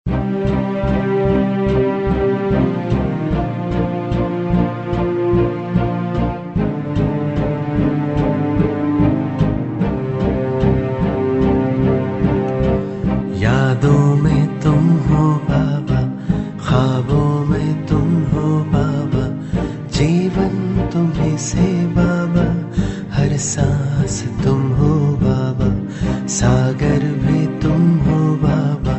यादों में तुम हो बाबा, ख्वाबों में तुम हो बाबा, जीवन तुम्हीं से बाबा, हर सांस तुम हो बाबा, सागर भी तुम हो बाबा,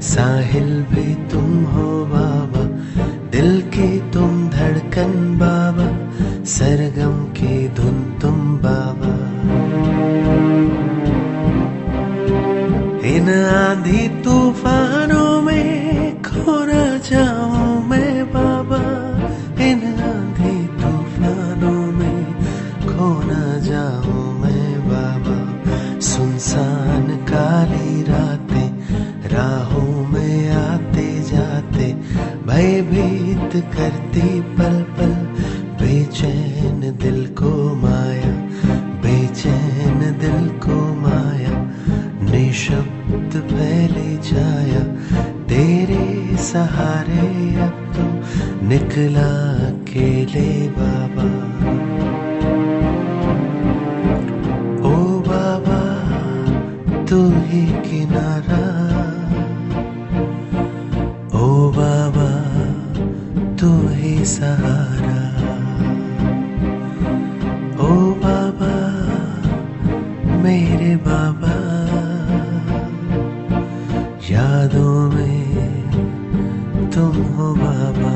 साहिल भी तुम हो बाबा, दिल की तुम धड़कन बाबा, सरगम की धुन तुम बाबा। इन आंधी तूफानों में खो न जाऊं मैं बाबा, इन आंधी तूफानों में खो न जाऊं मैं बाबा। सुनसान काली रातें राहों में आते जाते, भयभीत करती पल पल, बेचैन दिल को माया, बेचैन दिल को माया, निशब्द फैली छाया, तेरे सहारे अब तो निकला अकेले बाबा। ओ बाबा तू ही किनारा, ओ बाबा तू ही सहारा, ओ बाबा मेरे बाबा। यादों में तुम हो बाबा,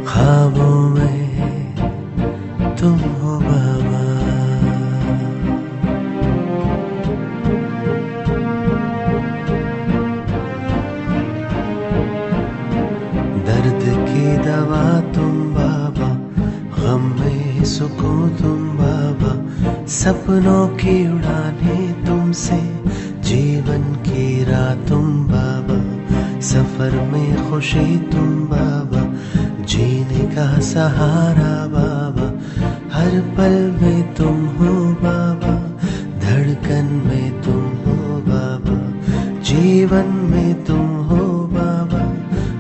ख्वाबों में तुम हो बाबा। दर्द की दवा तुम बाबा, गम में सुकून तुम बाबा, सपनों की उड़ाने तुमसे, जीवन की राह तुम बाबा, सफर में खुशी तुम बाबा, जीने का सहारा बाबा, हर पल में तुम हो बाबा, धड़कन में तुम हो बाबा, जीवन में तुम हो बाबा,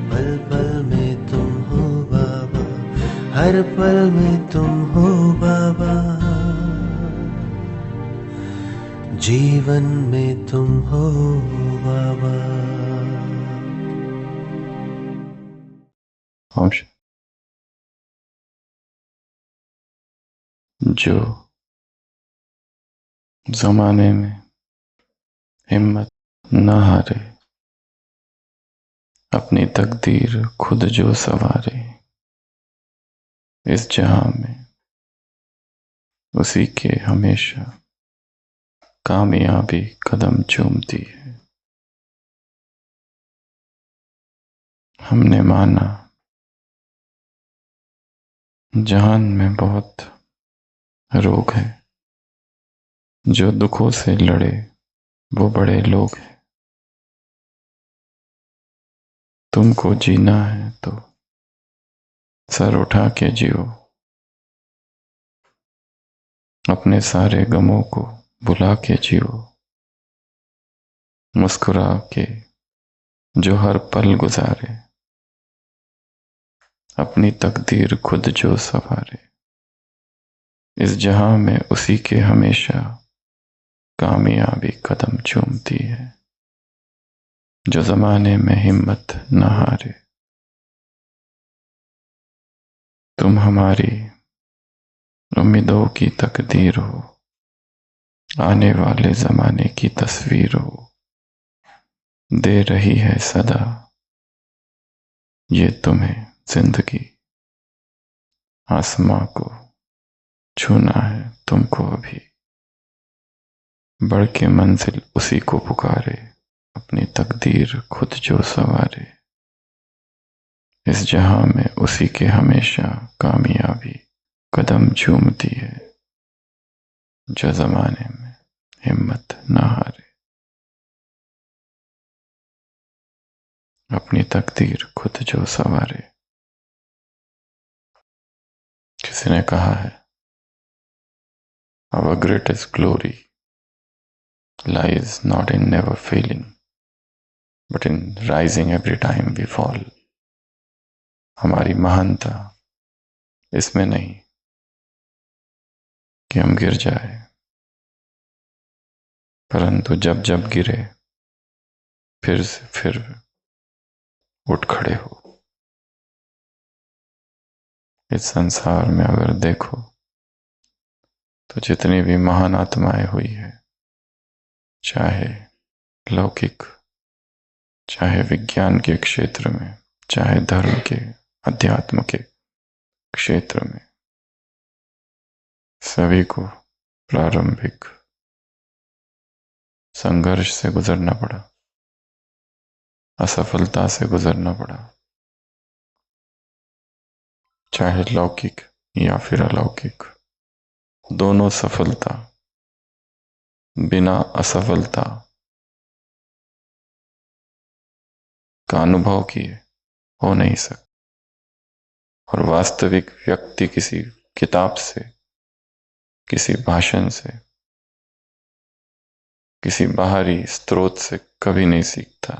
पल पल में तुम हो बाबा, हर पल में तुम हो बाबा, जीवन में तुम हो बाबा। जो जमाने में हिम्मत न हारे, अपनी तकदीर खुद जो सवारे, इस जहां में उसी के हमेशा कामयाबी कदम चूमती है। हमने माना जहान में बहुत रोग है, जो दुखों से लड़े वो बड़े लोग हैं। तुमको जीना है तो सर उठा के जियो, अपने सारे गमों को भुला के जियो, मुस्कुरा के जो हर पल गुजारे, अपनी तकदीर खुद जो सवारे, इस जहां में उसी के हमेशा कामयाबी कदम चूमती है। जो जमाने में हिम्मत न हारे, तुम हमारी उम्मीदों की तकदीर हो, आने वाले जमाने की तस्वीर हो, दे रही है सदा ये तुम्हें जिंदगी, आसमां को छूना है तुमको अभी, बढ़ के मंजिल उसी को पुकारे, अपनी तकदीर खुद जो सवारे, इस जहां में उसी के हमेशा कामयाबी कदम चूमती है। जो जमाने में हिम्मत न हारे, अपनी तकदीर खुद जो सवारे। किसी ने कहा है, our greatest glory lies not in never failing but in rising every time we fall. हमारी महानता इसमें नहीं कि हम गिर जाए, परंतु जब जब गिरे फिर से फिर उठ खड़े हो। इस संसार में अगर देखो तो जितनी भी महान आत्माएं हुई है, चाहे लौकिक, चाहे विज्ञान के क्षेत्र में, चाहे धर्म के, अध्यात्म के क्षेत्र में, सभी को प्रारंभिक संघर्ष से गुजरना पड़ा, असफलता से गुजरना पड़ा। चाहे लौकिक या फिर अलौकिक, दोनों सफलता बिना असफलता का अनुभव किए हो नहीं सकता। और वास्तविक व्यक्ति किसी किताब से, किसी भाषण से, किसी बाहरी स्रोत से कभी नहीं सीखता।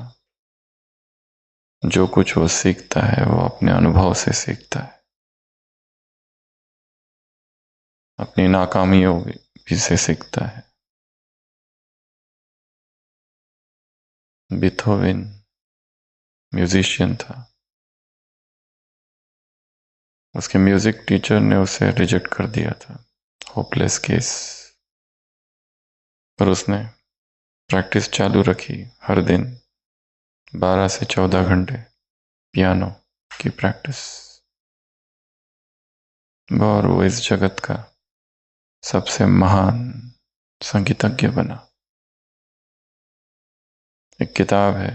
जो कुछ वो सीखता है वो अपने अनुभव से सीखता है, अपनी नाकामियों भी से सीखता है। बीथोवन म्यूजिशियन था, उसके म्यूजिक टीचर ने उसे रिजेक्ट कर दिया था, होपलेस केस। पर उसने प्रैक्टिस चालू रखी, हर दिन 12 से 14 घंटे पियानो की प्रैक्टिस, और वो इस जगत का सबसे महान संगीतज्ञ बना। एक किताब है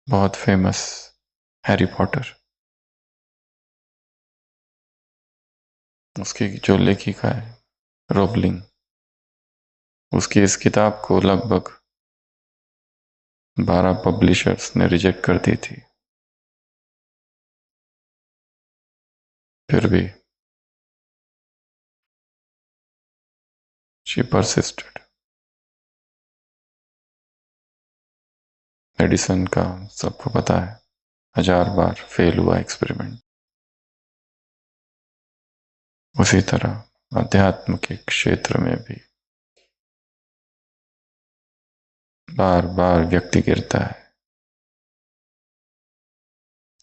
बहुत फेमस, हैरी पॉटर, उसकी जो लेखिका है रोबलिंग, उसकी इस किताब को लगभग 12 पब्लिशर्स ने रिजेक्ट कर दी थी। फिर भी शी परसिस्टेड। एडिसन का सबको पता है, 1000 बार फेल हुआ एक्सपेरिमेंट। उसी तरह अध्यात्म के क्षेत्र में भी बार बार व्यक्ति गिरता है।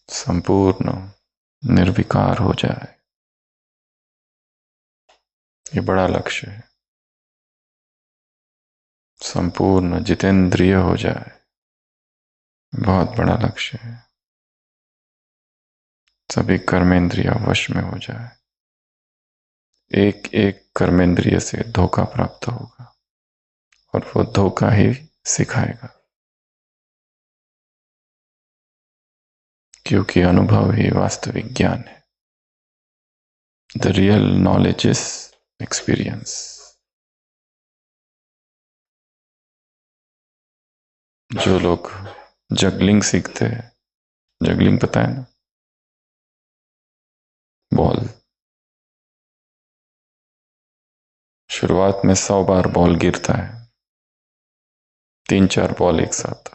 संपूर्ण निर्विकार हो जाए, ये बड़ा लक्ष्य है। संपूर्ण जितेंद्रिय हो जाए, बहुत बड़ा लक्ष्य है। सभी कर्मेंद्रिय वश में हो जाए, एक एक कर्मेंद्रिय से धोखा प्राप्त होगा और वो धोखा ही सिखाएगा, क्योंकि अनुभव ही वास्तविक ज्ञान है। The real knowledge is experience. जो लोग जगलिंग सीखते हैं, जगलिंग पता है ना, बॉल, शुरुआत में 100 बार बॉल गिरता है, 3-4 बॉल एक साथ,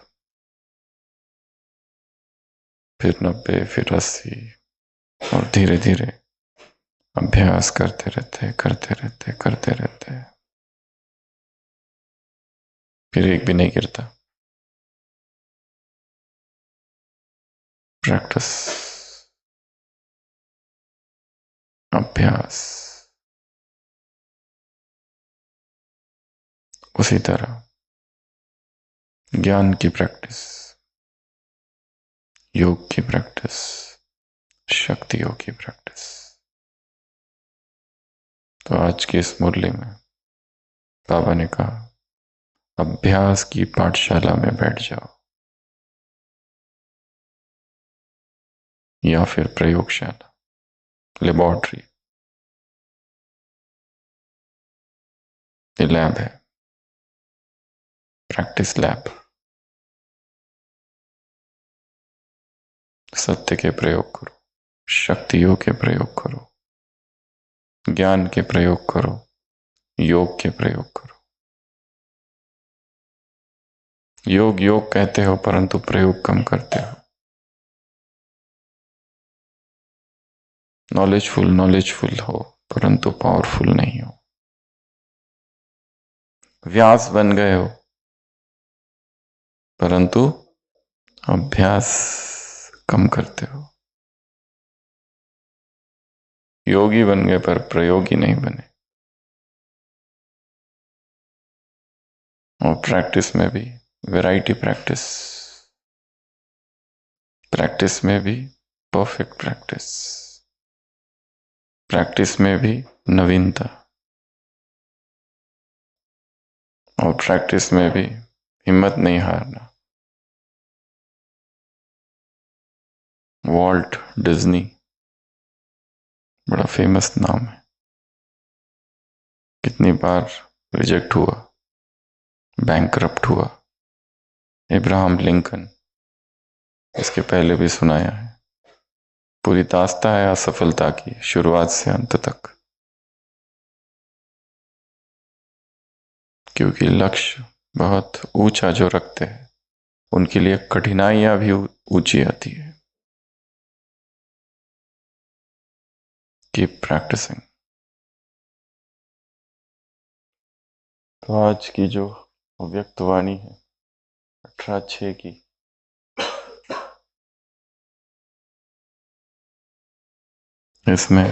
फिर 90, फिर 80, और धीरे धीरे अभ्यास करते रहते, फिर एक भी नहीं गिरता। प्रैक्टिस, अभ्यास। उसी तरह ज्ञान की प्रैक्टिस, योग की प्रैक्टिस, शक्ति योग की प्रैक्टिस। तो आज की इस मुरली में बाबा ने कहा, अभ्यास की पाठशाला में बैठ जाओ या फिर प्रयोगशाला, लेबोरेटरी, ये लैब है, प्रैक्टिस लैब। सत्य के प्रयोग करो, शक्तियों के प्रयोग करो, ज्ञान के प्रयोग करो, योग के प्रयोग करो। योग योग कहते हो परंतु प्रयोग कम करते हो। नॉलेजफुल हो परंतु पावरफुल नहीं हो। व्यास बन गए हो परंतु अभ्यास कम करते हो। योगी बन गए पर प्रयोगी नहीं बने। और प्रैक्टिस में भी वैरायटी प्रैक्टिस, प्रैक्टिस में भी परफेक्ट प्रैक्टिस, प्रैक्टिस में भी नवीनता, और प्रैक्टिस में भी हिम्मत नहीं हारना। वॉल्ट डिज्नी बड़ा फेमस नाम है, कितनी बार रिजेक्ट हुआ, बैंकरप्ट हुआ। इब्राहम लिंकन, इसके पहले भी सुनाया है। पूरी दास्तां है असफलता की, शुरुआत से अंत तक। क्योंकि लक्ष्य बहुत ऊंचा जो रखते हैं उनके लिए कठिनाइयां भी ऊंची आती है। Keep practising. तो आज की जो व्यक्तवाणी है 18/6 की, इसमें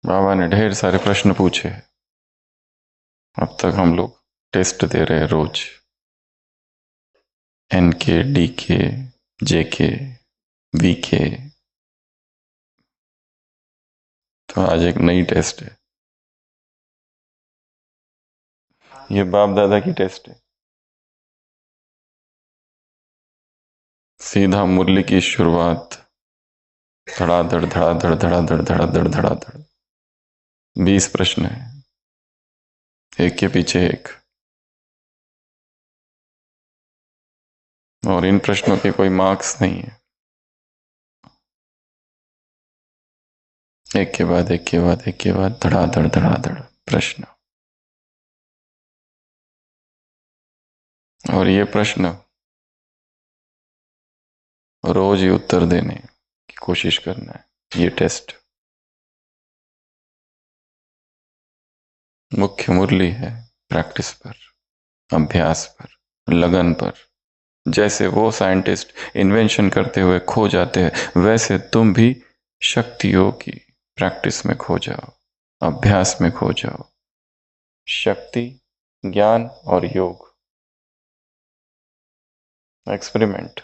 बाबा ने ढेर सारे प्रश्न पूछे हैं। अब तक हम लोग टेस्ट दे रहे हैं रोज, NK, DK, JK, VK। तो आज एक नई टेस्ट है, ये बाप दादा की टेस्ट है। सीधा मुरली की शुरुआत, धड़ाधड़ धड़ाधड़ धड़ाधड़ धड़ाधड़ धड़ाधड़। 20 प्रश्न है, एक के पीछे एक। और इन प्रश्नों के कोई मार्क्स नहीं है, एक के बाद एक के बाद एक के बाद धड़ाधड़ धड़ाधड़ प्रश्न। और ये प्रश्न रोज ही उत्तर देने की कोशिश करना है। ये टेस्ट मुख्य मुरली है प्रैक्टिस पर, अभ्यास पर, लगन पर। जैसे वो साइंटिस्ट इन्वेंशन करते हुए खो जाते हैं, वैसे तुम भी शक्तियों की प्रैक्टिस में खो जाओ, अभ्यास में खो जाओ। शक्ति, ज्ञान और योग, एक्सपेरिमेंट।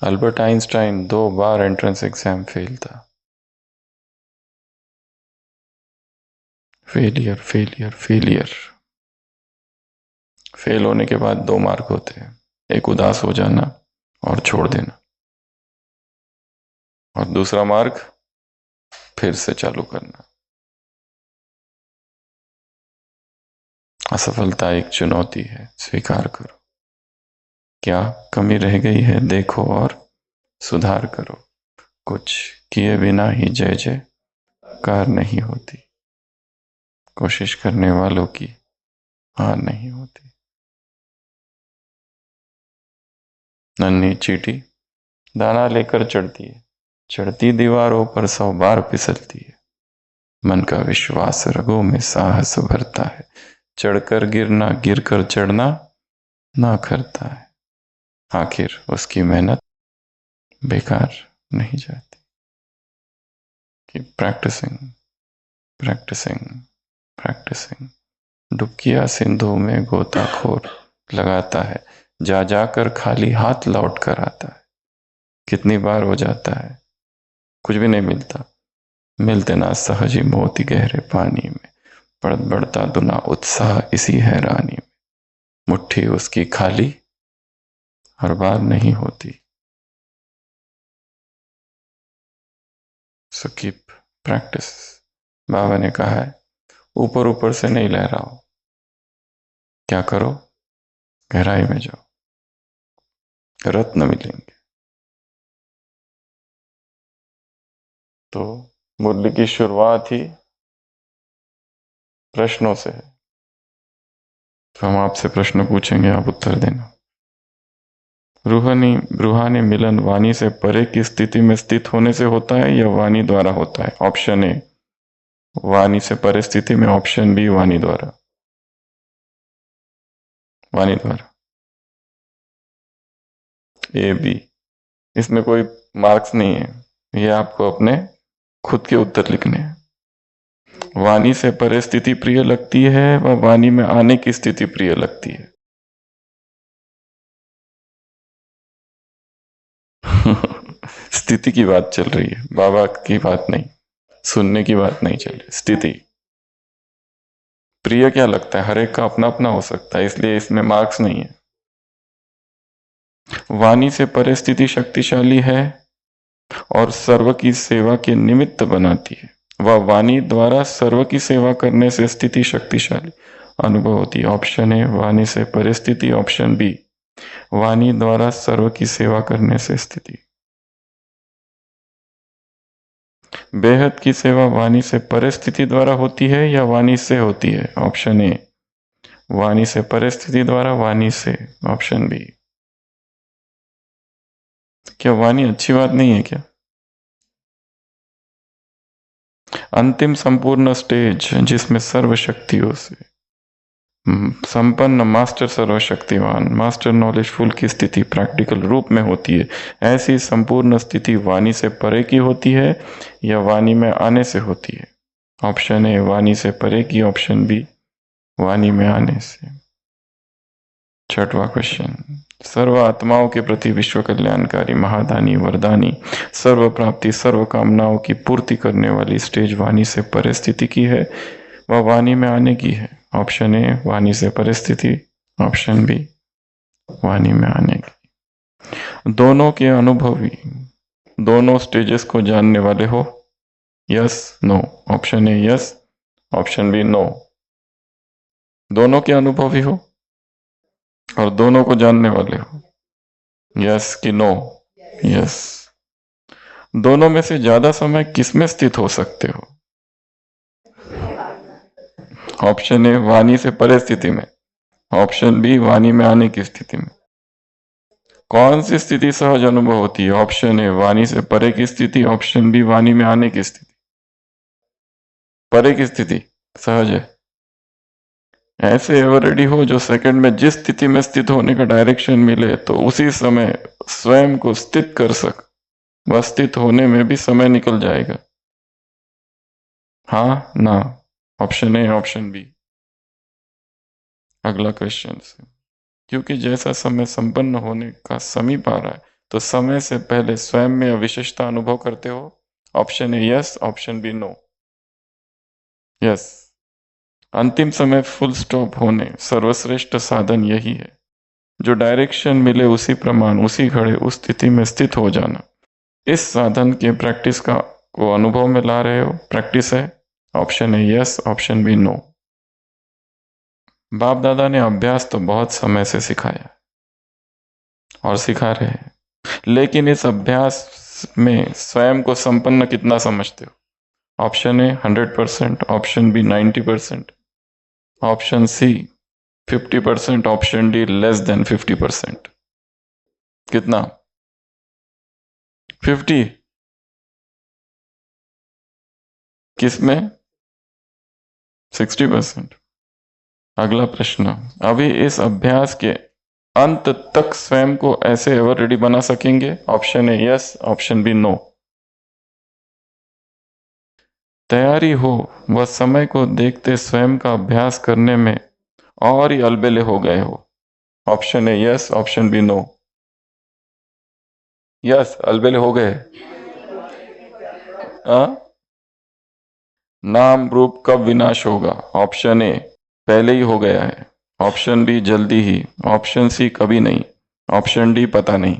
अल्बर्ट आइंस्टाइन 2 बार एंट्रेंस एग्जाम फेल था। Failure failure failure. फेल होने के बाद 2 मार्ग होते हैं, एक उदास हो जाना और छोड़ देना, और दूसरा मार्ग फिर से चालू करना। असफलता एक चुनौती है, स्वीकार करो। क्या कमी रह गई है देखो और सुधार करो। कुछ किए बिना ही जय जयकार नहीं होती, कोशिश करने वालों की हार नहीं होती। नन्ही चींटी दाना लेकर चढ़ती है, चढ़ती दीवारों पर 100 बार फिसलती है। मन का विश्वास रगों में साहस भरता है, चढ़कर गिरना गिरकर चढ़ना ना करता है। आखिर उसकी मेहनत बेकार नहीं जाती। कि प्रैक्टिसिंग प्रैक्टिसिंग प्रैक्टिसिंग। डुबकिया सिंधु में गोताखोर लगाता है, जा जाकर खाली हाथ लौट कर आता है। कितनी बार हो जाता है, कुछ भी नहीं मिलता। मिलते ना सहज ही मोती गहरे पानी में, बढ़ता दुना उत्साह इसी हैरानी में। मुट्ठी उसकी खाली हर बार नहीं होती। So keep practice. बाबा ने कहा है ऊपर ऊपर से नहीं लहराओ, क्या करो, गहराई में जाओ, रत्न मिलेंगे। तो मुरली की शुरुआत ही प्रश्नों से है। तो हम आपसे प्रश्न पूछेंगे, आप उत्तर देना। रूहानी मिलन वाणी से परे की स्थिति में स्थित होने से होता है या वाणी द्वारा होता है? ऑप्शन ए वाणी से परे स्थिति में, ऑप्शन बी वाणी द्वारा। वाणी द्वारा, ए बी। इसमें कोई मार्क्स नहीं है, ये आपको अपने खुद के उत्तर लिखने हैं। वाणी से परे स्थिति प्रिय लगती है व वाणी में आने की स्थिति प्रिय लगती है? स्थिति की बात चल रही है, बाबा की बात नहीं, सुनने की बात नहीं चल रही, स्थिति। प्रिय क्या लगता है? हर एक का अपना अपना हो सकता है, इसलिए इसमें मार्क्स नहीं है। वाणी से परे स्थिति शक्तिशाली है और सर्व की सेवा के निमित्त बनाती है, वह वाणी द्वारा सर्व की सेवा करने से स्थिति शक्तिशाली अनुभव होती है। ऑप्शन ए वाणी से परिस्थिति, ऑप्शन बी वाणी द्वारा सर्व की सेवा करने से स्थिति। बेहद की सेवा वाणी से परिस्थिति द्वारा होती है या वाणी से होती है? ऑप्शन ए वाणी से परिस्थिति द्वारा, वाणी से, ऑप्शन बी। क्या वाणी अच्छी बात नहीं है क्या? अंतिम संपूर्ण स्टेज जिसमें सर्व शक्तियों से संपन्न मास्टर सर्वशक्तिवान, मास्टर नॉलेजफुल की स्थिति प्रैक्टिकल रूप में होती है, ऐसी संपूर्ण स्थिति वाणी से परे की होती है या वाणी में आने से होती है? ऑप्शन ए वाणी से परे की, ऑप्शन बी वाणी में आने से। छठवां क्वेश्चन, सर्व आत्माओं के प्रति विश्व कल्याणकारी, महादानी, वरदानी, सर्व प्राप्ति, सर्व कामनाओं की पूर्ति करने वाली स्टेज वाणी से परे स्थिति की है, वह वाणी में आने की है? ऑप्शन ए वाणी से परिस्थिति, ऑप्शन बी वाणी में आने की। दोनों के अनुभवी, दोनों स्टेजेस को जानने वाले हो? Yes, no? Option A yes, option B no. दोनों के अनुभवी हो और दोनों को जानने वाले हो? यस कि नो? यस। दोनों में से ज्यादा समय किस में स्थित हो सकते हो? ऑप्शन ए वाणी से परे स्थिति में, ऑप्शन बी वाणी में आने की स्थिति में। कौन सी स्थिति सहज अनुभव होती है? ऑप्शन ए वाणी से परे की स्थिति, ऑप्शन बी वाणी में आने की स्थिति। परे की स्थिति सहज है। ऐसे एवर रेडी हो जो सेकंड में जिस स्थिति में स्थित होने का डायरेक्शन मिले तो उसी समय स्वयं को स्थित कर सक, वह स्थित होने में भी समय निकल जाएगा। हाँ ना? Option A, option B. अगला क्वेश्चन, क्योंकि जैसा समय संपन्न होने का समीप आ रहा है तो समय से पहले स्वयं में विशेषता अनुभव करते हो? Option A yes, option B no. Yes. अंतिम समय फुल स्टॉप होने सर्वश्रेष्ठ साधन यही है, जो डायरेक्शन मिले उसी प्रमाण, उसी घड़े, उस स्थिति में स्थित हो जाना। इस साधन के प्रैक्टिस का को अनुभव में ला रहे हो? प्रैक्टिस है? ऑप्शन है यस, ऑप्शन बी नो। बाप दादा ने अभ्यास तो बहुत समय से सिखाया और सिखा रहे हैं, लेकिन इस अभ्यास में स्वयं को संपन्न कितना समझते हो? Option A 100%, option B 90%, option C 50%, option D less than 50%। कितना? 50? किसमें? 60%। अगला प्रश्न, अभी इस अभ्यास के अंत तक स्वयं को ऐसे एवर रेडी बना सकेंगे? Option A yes, option B no. तैयारी हो वह समय को देखते स्वयं का अभ्यास करने में और ही अलबेले हो गए हो? Option A yes, option B no. Yes, अलबेले हो गए। नाम रूप कब विनाश होगा? ऑप्शन ए पहले ही हो गया है, ऑप्शन बी जल्दी ही, ऑप्शन सी कभी नहीं, ऑप्शन डी पता नहीं।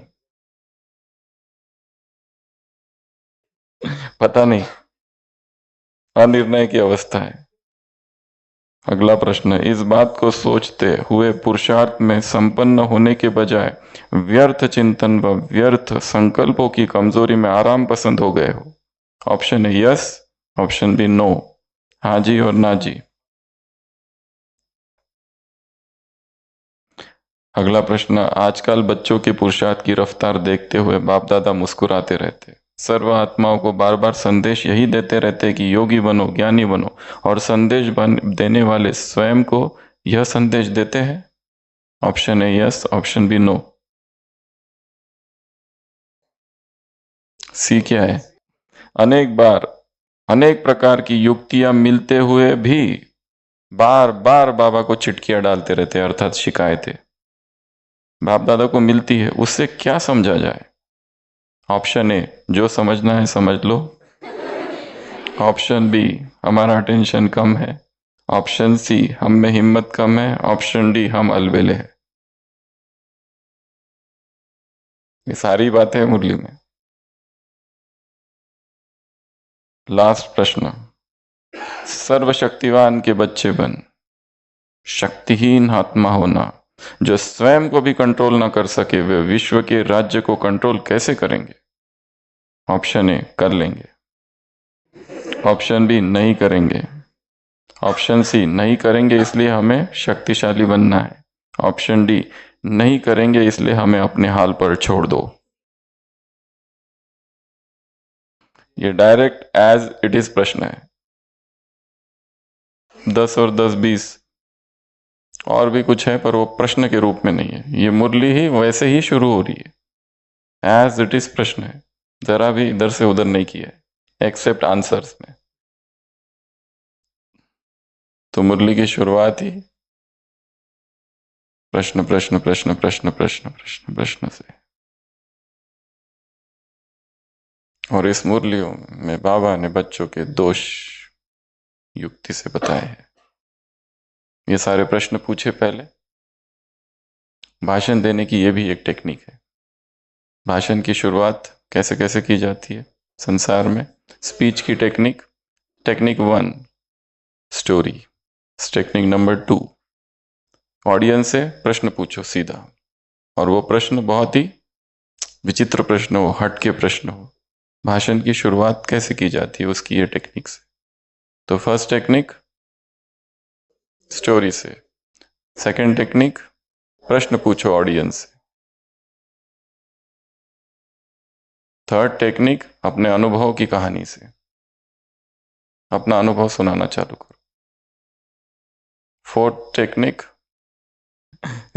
पता नहीं, अनिर्णय की अवस्था है। अगला प्रश्न, इस बात को सोचते हुए पुरुषार्थ में संपन्न होने के बजाय व्यर्थ चिंतन व व्यर्थ संकल्पों की कमजोरी में आराम पसंद हो गए हो? ऑप्शन है यस, ऑप्शन बी नो। हाँ जी और ना जी। अगला प्रश्न, आजकल बच्चों के पुरुषार्थ की रफ्तार देखते हुए बाप दादा मुस्कुराते रहते, सर्व आत्माओं को बार बार संदेश यही देते रहते कि योगी बनो, ज्ञानी बनो, और संदेश देने वाले स्वयं को यह संदेश देते हैं। Option A yes, option B no. C क्या है? अनेक बार अनेक प्रकार की युक्तियां मिलते हुए भी बार बार बाबा को चिटकियां डालते रहते, अर्थात शिकायतें बाप दादा को मिलती है, उससे क्या समझा जाए? ऑप्शन ए, जो समझना है समझ लो। ऑप्शन बी, हमारा अटेंशन कम है। ऑप्शन सी, हम में हिम्मत कम है। ऑप्शन डी, हम अलबेले हैं। ये सारी बातें हैं मुरली में। लास्ट प्रश्न, सर्वशक्तिवान के बच्चे बन शक्तिहीन आत्मा होना, जो स्वयं को भी कंट्रोल ना कर सके, वे विश्व के राज्य को कंट्रोल कैसे करेंगे? ऑप्शन ए, कर लेंगे। ऑप्शन बी, नहीं करेंगे। ऑप्शन सी, नहीं करेंगे इसलिए हमें शक्तिशाली बनना है। ऑप्शन डी, नहीं करेंगे इसलिए हमें अपने हाल पर छोड़ दो। ये डायरेक्ट एज इट इज प्रश्न है। 10 और 10 20 और भी कुछ है, पर वो प्रश्न के रूप में नहीं है। ये मुरली ही वैसे ही शुरू हो रही है, एज इट इज प्रश्न है, जरा भी इधर से उधर नहीं किया है एक्सेप्ट आंसर्स में। तो मुरली की शुरुआत ही प्रश्न प्रश्न प्रश्न प्रश्न प्रश्न प्रश्न प्रश्न से। और इस मुरलियों में बाबा ने बच्चों के दोष युक्ति से बताए हैं। ये सारे प्रश्न पूछे पहले। भाषण देने की ये भी एक टेक्निक है। भाषण की शुरुआत कैसे कैसे की जाती है संसार में? स्पीच की technique, technique 1 story, technique number 2 audience से प्रश्न पूछो सीधा, और वो प्रश्न बहुत ही विचित्र प्रश्न हो, हट के प्रश्न हो। भाषण की शुरुआत कैसे की जाती है उसकी ये टेक्निक से। तो फर्स्ट टेक्निक स्टोरी से, सेकंड टेक्निक प्रश्न पूछो ऑडियंस से, थर्ड टेक्निक अपने अनुभव की कहानी से, अपना अनुभव सुनाना चालू करो। फोर्थ टेक्निक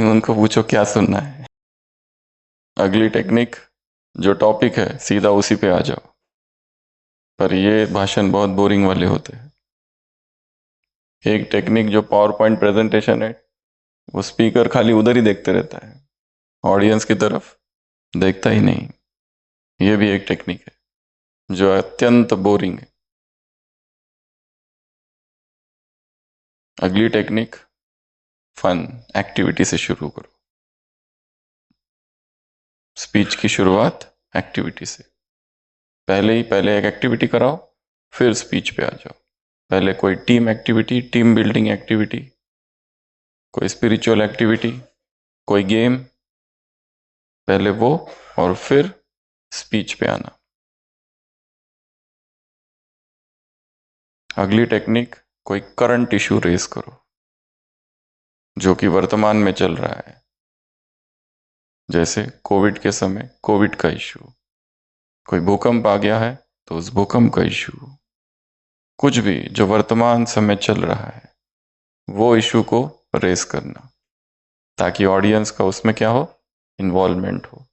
उनको पूछो क्या सुनना है। अगली टेक्निक जो टॉपिक है सीधा उसी पे आ जाओ। पर ये भाषण बहुत बोरिंग वाले होते हैं। एक टेक्निक जो पावर पॉइंट प्रेजेंटेशन है, वो स्पीकर खाली उधर ही देखते रहता है, ऑडियंस की तरफ देखता ही नहीं। ये भी एक टेक्निक है जो अत्यंत बोरिंग है। अगली टेक्निक फन एक्टिविटी से शुरू करो। स्पीच की शुरुआत एक्टिविटी से, पहले एक एक्टिविटी कराओ, फिर स्पीच पे आ जाओ। पहले कोई team activity, team building activity, कोई स्पिरिचुअल एक्टिविटी, कोई गेम, पहले वो, और फिर स्पीच पे आना। अगली टेक्निक कोई करंट इशू रेस करो जो कि वर्तमान में चल रहा है, जैसे कोविड के समय कोविड का इशू, कोई भूकंप आ गया है तो उस भूकंप का इशू, कुछ भी जो वर्तमान समय चल रहा है वो इशू को रेस करना, ताकि ऑडियंस का उसमें क्या हो, इन्वॉल्वमेंट हो।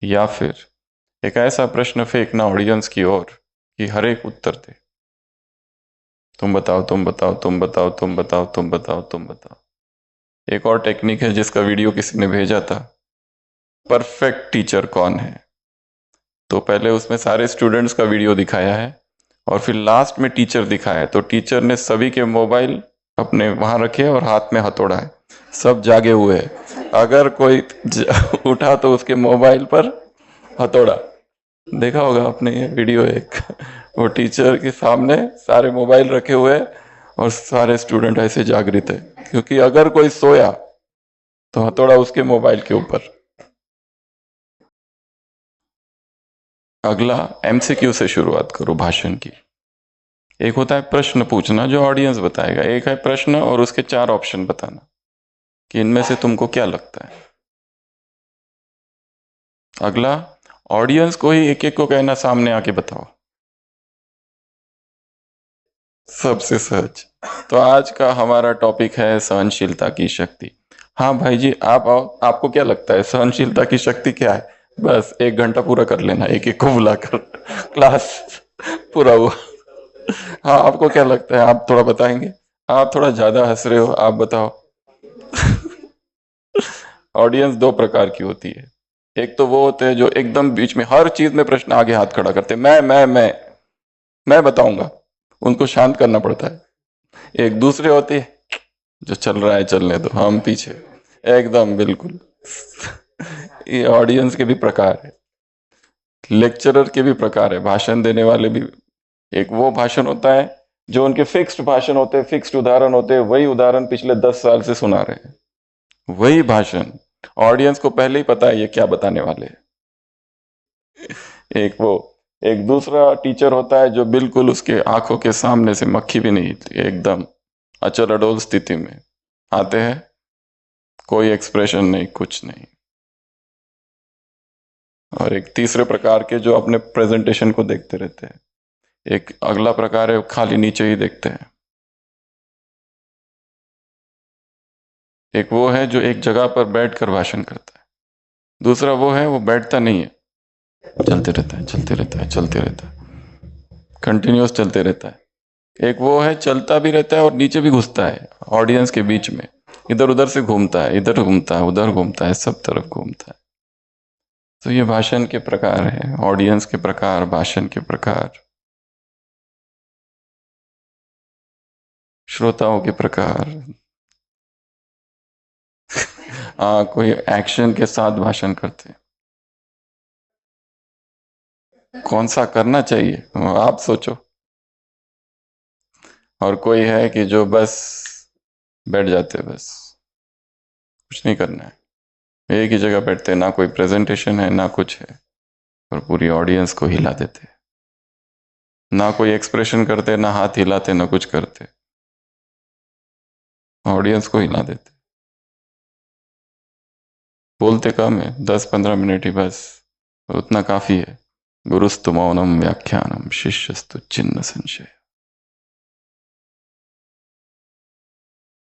या फिर एक ऐसा प्रश्न फेंकना ऑडियंस की ओर कि हर एक उत्तर दे, तुम बताओ तुम बताओ तुम बताओ तुम बताओ तुम बताओ तुम बताओ। एक और टेक्निक है जिसका वीडियो किसी ने भेजा था, परफेक्ट टीचर कौन है। तो पहले उसमें सारे स्टूडेंट्स का वीडियो दिखाया है और फिर लास्ट में टीचर दिखाया है। तो टीचर ने सभी के मोबाइल अपने वहां रखे और हाथ में हथौड़ा है, सब जागे हुए हैं। अगर कोई उठा तो उसके मोबाइल पर हथौड़ा। देखा होगा आपने ये वीडियो एक, वो टीचर के सामने सारे मोबाइल रखे हुए और सारे स्टूडेंट ऐसे जागृत है, क्योंकि अगर कोई सोया तो हथौड़ा उसके मोबाइल के ऊपर। अगला एमसीक्यू से शुरुआत करो भाषण की। एक होता है प्रश्न पूछना जो ऑडियंस बताएगा, एक है प्रश्न और उसके 4 ऑप्शन बताना। कि इनमें से तुमको क्या लगता है? अगला, ऑडियंस को ही एक एक को कहना, सामने आके बताओ। सबसे सहज। तो आज का हमारा टॉपिक है सहनशीलता की शक्ति। हाँ भाई जी, आप आओ, आपको क्या लगता है सहनशीलता की शक्ति क्या है? बस 1 घंटा पूरा कर लेना एक एक को बुलाकर, क्लास पूरा हुआ। हाँ, आपको क्या लगता है, आप थोड़ा बताएंगे? आप थोड़ा ज्यादा हंस रहे हो, आप बताओ। ऑडियंस दो प्रकार की होती है। एक तो वो होते हैं जो एकदम बीच में हर चीज में प्रश्न आगे हाथ खड़ा करते हैं, मैं बताऊंगा, उनको शांत करना पड़ता है। एक दूसरे होते हैं जो चल रहा है चलने दो, हम पीछे एकदम बिल्कुल। ये ऑडियंस के भी प्रकार है, लेक्चरर के भी प्रकार है, भाषण देने वाले भी। एक वो भाषण होता है जो उनके फिक्स्ड भाषण होते हैं, फिक्स्ड उदाहरण होते हैं, वही उदाहरण पिछले 10 साल से सुना रहे हैं, वही भाषण। ऑडियंस को पहले ही पता है ये क्या बताने वाले हैं। एक वो, एक दूसरा टीचर होता है जो बिल्कुल उसके आंखों के सामने से मक्खी भी नहीं हिलती, एकदम अचल अडोल स्थिति में आते हैं, कोई एक्सप्रेशन नहीं, कुछ नहीं। और एक तीसरे प्रकार के जो अपने प्रेजेंटेशन को देखते रहते हैं। एक अगला प्रकार है खाली नीचे ही देखते हैं। एक वो है जो एक जगह पर बैठकर भाषण करता है। दूसरा वो है वो बैठता नहीं है, चलते रहता है, चलते रहता है, चलते रहता है, कंटिन्यूस चलते रहता है। एक वो है चलता भी रहता है और नीचे भी घुसता है ऑडियंस के बीच में, इधर उधर से घूमता है, इधर घूमता है, उधर घूमता है, सब तरफ घूमता है। तो ये भाषण के प्रकार है, ऑडियंस के प्रकार, भाषण के प्रकार, श्रोताओं के प्रकार। हाँ, कोई एक्शन के साथ भाषण करते हैं, कौन सा करना चाहिए आप सोचो। और कोई है कि जो बस बैठ जाते हैं, बस कुछ नहीं करना है, एक ही जगह बैठते हैं, ना कोई प्रेजेंटेशन है ना कुछ है, और पूरी ऑडियंस को हिला देते, ना कोई एक्सप्रेशन करते, ना हाथ हिलाते, ना कुछ करते, ऑडियंस को हिला देते। बोलते कम है, 10-15 मिनट ही बस, उतना काफी है। गुरुस्तु मौनम व्याख्यानम शिष्यस्तु चिन्ह संशय।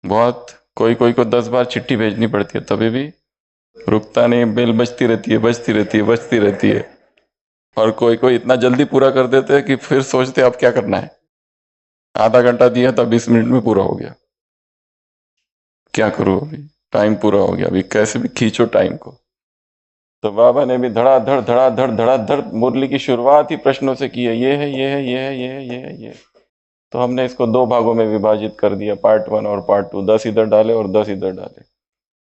बहुत, कोई कोई को 10 बार चिट्ठी भेजनी पड़ती है तभी भी रुकता नहीं, बेल बजती रहती है, बजती रहती है, बजती रहती है। और कोई कोई इतना जल्दी पूरा कर देते हैं कि फिर सोचते अब क्या करना है, आधा घंटा दिया था 20 मिनट में पूरा हो गया, क्या करूं अभी, टाइम पूरा हो गया, अभी कैसे भी खींचो टाइम को। तो बाबा ने भी धड़ाधड़ धड़ाधड़ धड़ाधड़ मुरली की शुरुआत ही प्रश्नों से की है, ये है, ये है, ये है, ये है, ये है, ये है। तो हमने इसको 2 भागों में विभाजित कर दिया, पार्ट 1 और पार्ट 2, 10 इधर डाले और 10 इधर डाले।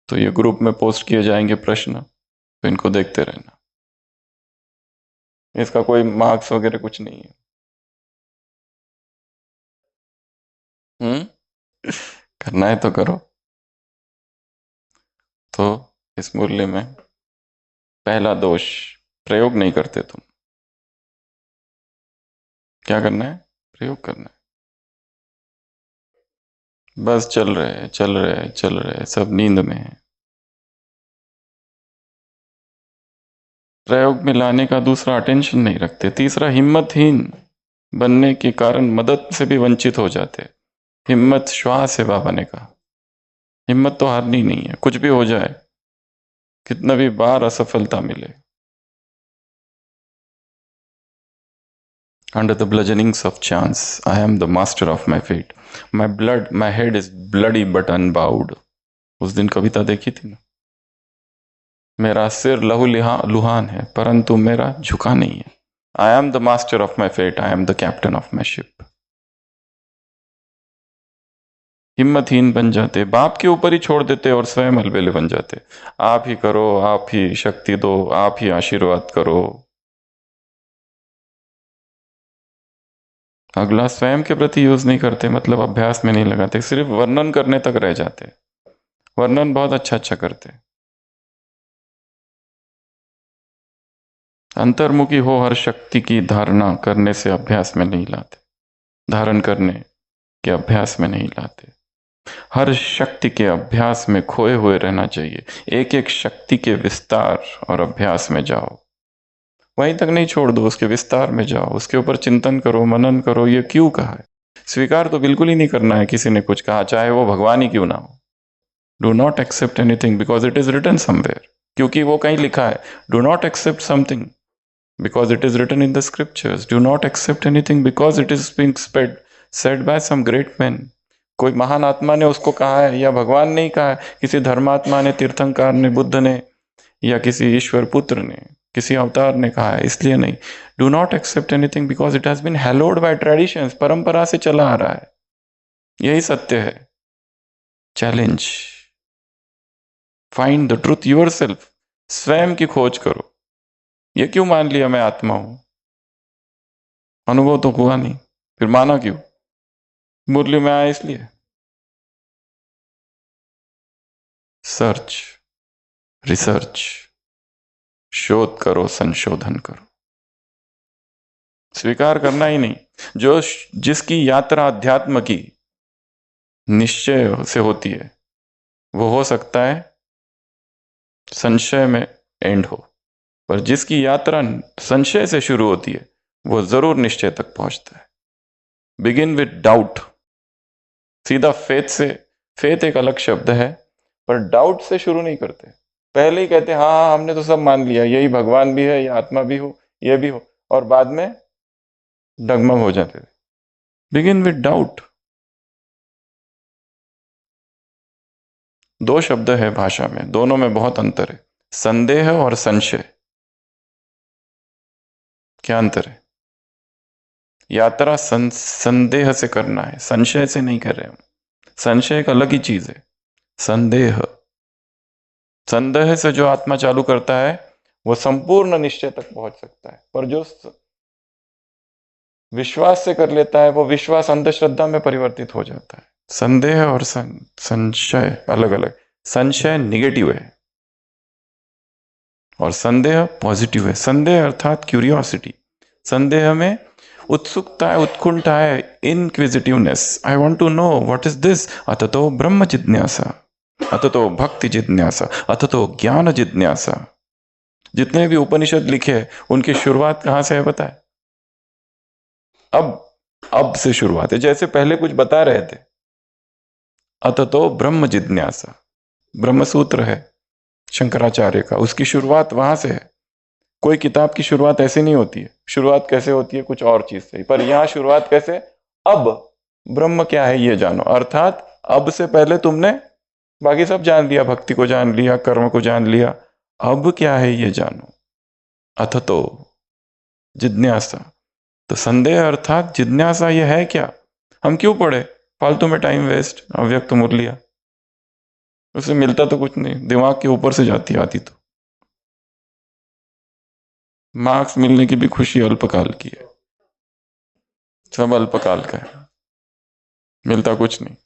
तो ये ग्रुप में पोस्ट किए जाएंगे प्रश्न, तो इनको देखते रहना, इसका कोई मार्क्स वगैरह कुछ नहीं है। करना है तो करो। तो इस मुरली में पहला दोष, प्रयोग नहीं करते तुम। क्या करना है? प्रयोग करना है। बस चल रहे चल रहे चल रहे, सब नींद में है। प्रयोग में लाने का दूसरा अटेंशन नहीं रखते। तीसरा, हिम्मतहीन बनने के कारण मदद से भी वंचित हो जाते। हिम्मत श्वास है, बाबा ने कहा, हिम्मत तो हारनी नहीं है, कुछ भी हो जाए, कितना भी बार असफलता मिले। Under the bludgeonings of chance, I am the master of my fate. My head is bloody but unbowed. उस दिन कविता देखी थी ना, मेरा सिर लुहान है परंतु मेरा झुका नहीं है। I am the master of my fate, I am the captain of my ship. हिम्मतहीन बन जाते, बाप के ऊपर ही छोड़ देते और स्वयं अलबेले बन जाते। आप ही करो, आप ही शक्ति दो, आप ही आशीर्वाद करो। अगला, स्वयं के प्रति यूज नहीं करते, मतलब अभ्यास में नहीं लगाते, सिर्फ वर्णन करने तक रह जाते। वर्णन बहुत अच्छा अच्छा करते। अंतर्मुखी हो हर शक्ति की धारणा करने से अभ्यास में नहीं लाते, धारण करने के अभ्यास में नहीं लाते। हर शक्ति के अभ्यास में खोए हुए रहना चाहिए। एक एक शक्ति के विस्तार और अभ्यास में जाओ। वहीं तक नहीं छोड़ दो, उसके विस्तार में जाओ, उसके ऊपर चिंतन करो, मनन करो, ये क्यों कहा है। स्वीकार तो बिल्कुल ही नहीं करना है किसी ने कुछ कहा, चाहे वो भगवान ही क्यों ना हो। Do not accept anything because it is written somewhere, क्योंकि वो कहीं लिखा है। Do not accept something because it is written in the scriptures. Do not accept anything because it is being said by some great men. कोई महान आत्मा ने उसको कहा है, या भगवान ने ही कहा है, किसी धर्मात्मा ने, तीर्थंकार ने, बुद्ध ने, या किसी ईश्वर पुत्र ने, किसी अवतार ने कहा है, इसलिए नहीं। Do not accept anything because it has been hallowed by traditions, परंपरा से चला आ रहा है। यही सत्य है। Challenge, find the truth yourself, स्वयं की खोज करो। ये क्यों मान लिया मैं आत्मा हूं, अनुभव तो हुआ नहीं, फिर माना क्यों? मुरली में आया इसलिए। सर्च, रिसर्च, शोध करो, संशोधन करो। स्वीकार करना ही नहीं। जो जिसकी यात्रा अध्यात्म की निश्चय से होती है, वो हो सकता है संशय में एंड हो, पर जिसकी यात्रा संशय से शुरू होती है, वो जरूर निश्चय तक पहुंचता है। बिगिन विद डाउट, सीधा फेथ से। फेथ एक अलग शब्द है, पर डाउट से शुरू नहीं करते। पहले ही कहते हैं हाँ हाँ हमने तो सब मान लिया, यही भगवान भी है, ये आत्मा भी हो, ये भी हो, और बाद में डगमग हो जाते थे। Begin with doubt. दो शब्द है भाषा में, दोनों में बहुत अंतर है, संदेह और संशय। क्या अंतर है? यात्रा संदेह से करना है, संशय से नहीं कर रहे हम। संशय एक अलग ही चीज है। संदेह, संदेह से जो आत्मा चालू करता है वो संपूर्ण निश्चय तक पहुंच सकता है, पर जो विश्वास से कर लेता है वो विश्वास अंधश्रद्धा में परिवर्तित हो जाता है। संदेह और संशय अलग अलग। संशय निगेटिव है और संदेह पॉजिटिव है। संदेह अर्थात क्यूरियोसिटी, संदेह में उत्सुकता है, उत्कुंठा है, inquisitiveness. I want to know what is this. अततो ब्रह्म जिज्ञासा, अततो भक्ति जिज्ञासा, अततो ज्ञान जिज्ञासा। जितने भी उपनिषद लिखे उनकी शुरुआत कहां से है पता है? अब से शुरुआत है। जैसे पहले कुछ बता रहे थे, अततो ब्रह्म जिज्ञासा, ब्रह्म सूत्र है शंकराचार्य का, उसकी शुरुआत वहां से है। कोई किताब की शुरुआत ऐसे नहीं होती है। शुरुआत कैसे होती है? कुछ और चीज से। पर यहां शुरुआत कैसे? अब ब्रह्म क्या है ये जानो, अर्थात अब से पहले तुमने बाकी सब जान लिया, भक्ति को जान लिया, कर्म को जान लिया, अब क्या है ये जानो। अथतो जिज्ञासा, तो संदेह अर्थात जिज्ञासा ये है क्या, हम क्यों पढ़े, फालतू में टाइम वेस्ट। अव्यक्त मुरलिया, उससे मिलता तो कुछ नहीं, दिमाग के ऊपर से जाती आती तो। मार्क्स मिलने की भी खुशी अल्पकाल की है, सब अल्पकाल का है, मिलता कुछ नहीं।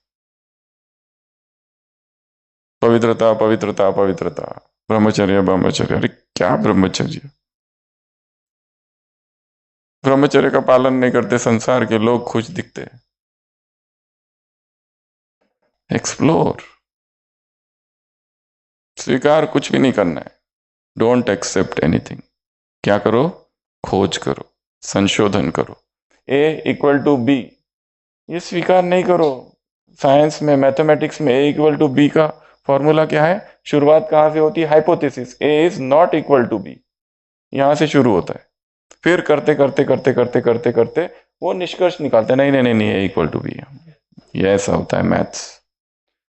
पवित्रता पवित्रता पवित्रता, ब्रह्मचर्य ब्रह्मचर्य। अरे क्या ब्रह्मचर्य? ब्रह्मचर्य का पालन नहीं करते संसार के लोग खुश दिखते हैं। एक्सप्लोर, स्वीकार कुछ भी नहीं करना है। Don't accept anything. क्या करो? खोज करो, संशोधन करो। ए इक्वल टू बी, ये स्वीकार नहीं करो। साइंस में, मैथमेटिक्स में ए इक्वल टू बी का फॉर्मूला क्या है? शुरुआत कहां से होती है? Hypothesis, A is not equal to B, यहां से शुरू होता है। फिर करते करते करते करते करते करते वो निष्कर्ष निकालते हैं, नहीं नहीं नहीं नहीं, ए इक्वल टू बी। ये ऐसा होता है मैथ्स।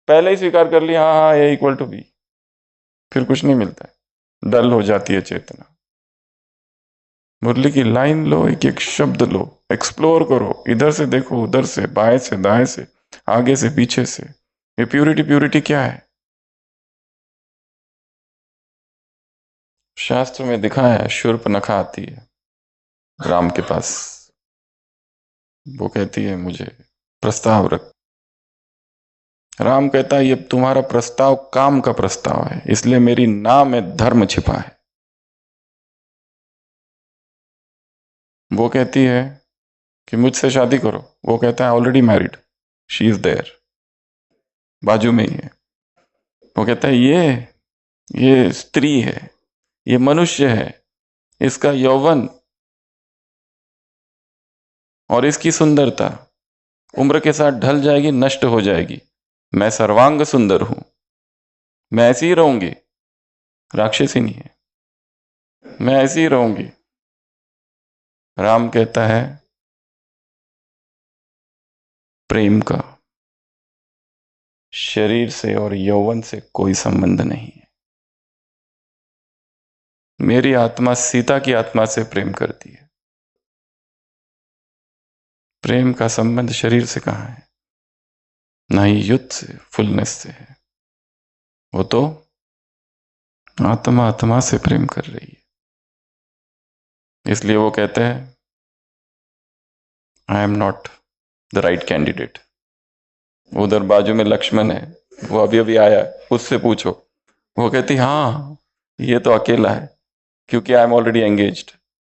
पहले ही स्वीकार कर लिया, हाँ हाँ ए इक्वल टू बी, फिर कुछ नहीं मिलता है, डल हो जाती है चेतना। मुरली की लाइन लो, एक एक शब्द लो, एक्सप्लोर करो, इधर से देखो, उधर से, बाएं से, दाएं से, आगे से, पीछे से। ये प्यूरिटी, प्यूरिटी क्या है? शास्त्र में दिखाया है, शूर्पणखा आती है राम के पास, वो कहती है मुझे प्रस्ताव रख। राम कहता है ये तुम्हारा प्रस्ताव काम का प्रस्ताव है, इसलिए मेरी नाम में धर्म छिपा है। वो कहती है कि मुझसे शादी करो, वो कहता है already married, she is there. बाजू में ही है। वो कहता है ये स्त्री है, ये मनुष्य है, इसका यौवन और इसकी सुंदरता उम्र के साथ ढल जाएगी, नष्ट हो जाएगी। मैं सर्वांग सुंदर हूं, मैं ऐसी ही रहूंगी। राक्षसी नहीं है, मैं ऐसी ही रहूंगी। राम कहता है प्रेम का शरीर से और यौवन से कोई संबंध नहीं है। मेरी आत्मा सीता की आत्मा से प्रेम करती है। प्रेम का संबंध शरीर से कहां है? ना ही युद्ध से, फुलनेस से है। वो तो आत्मा आत्मा से प्रेम कर रही है। इसलिए वो कहते हैं I am not the right candidate. उधर बाजू में लक्ष्मण है, वो अभी अभी आया है, उससे पूछो। वो कहती हाँ ये तो अकेला है, क्योंकि आई एम ऑलरेडी एंगेज्ड।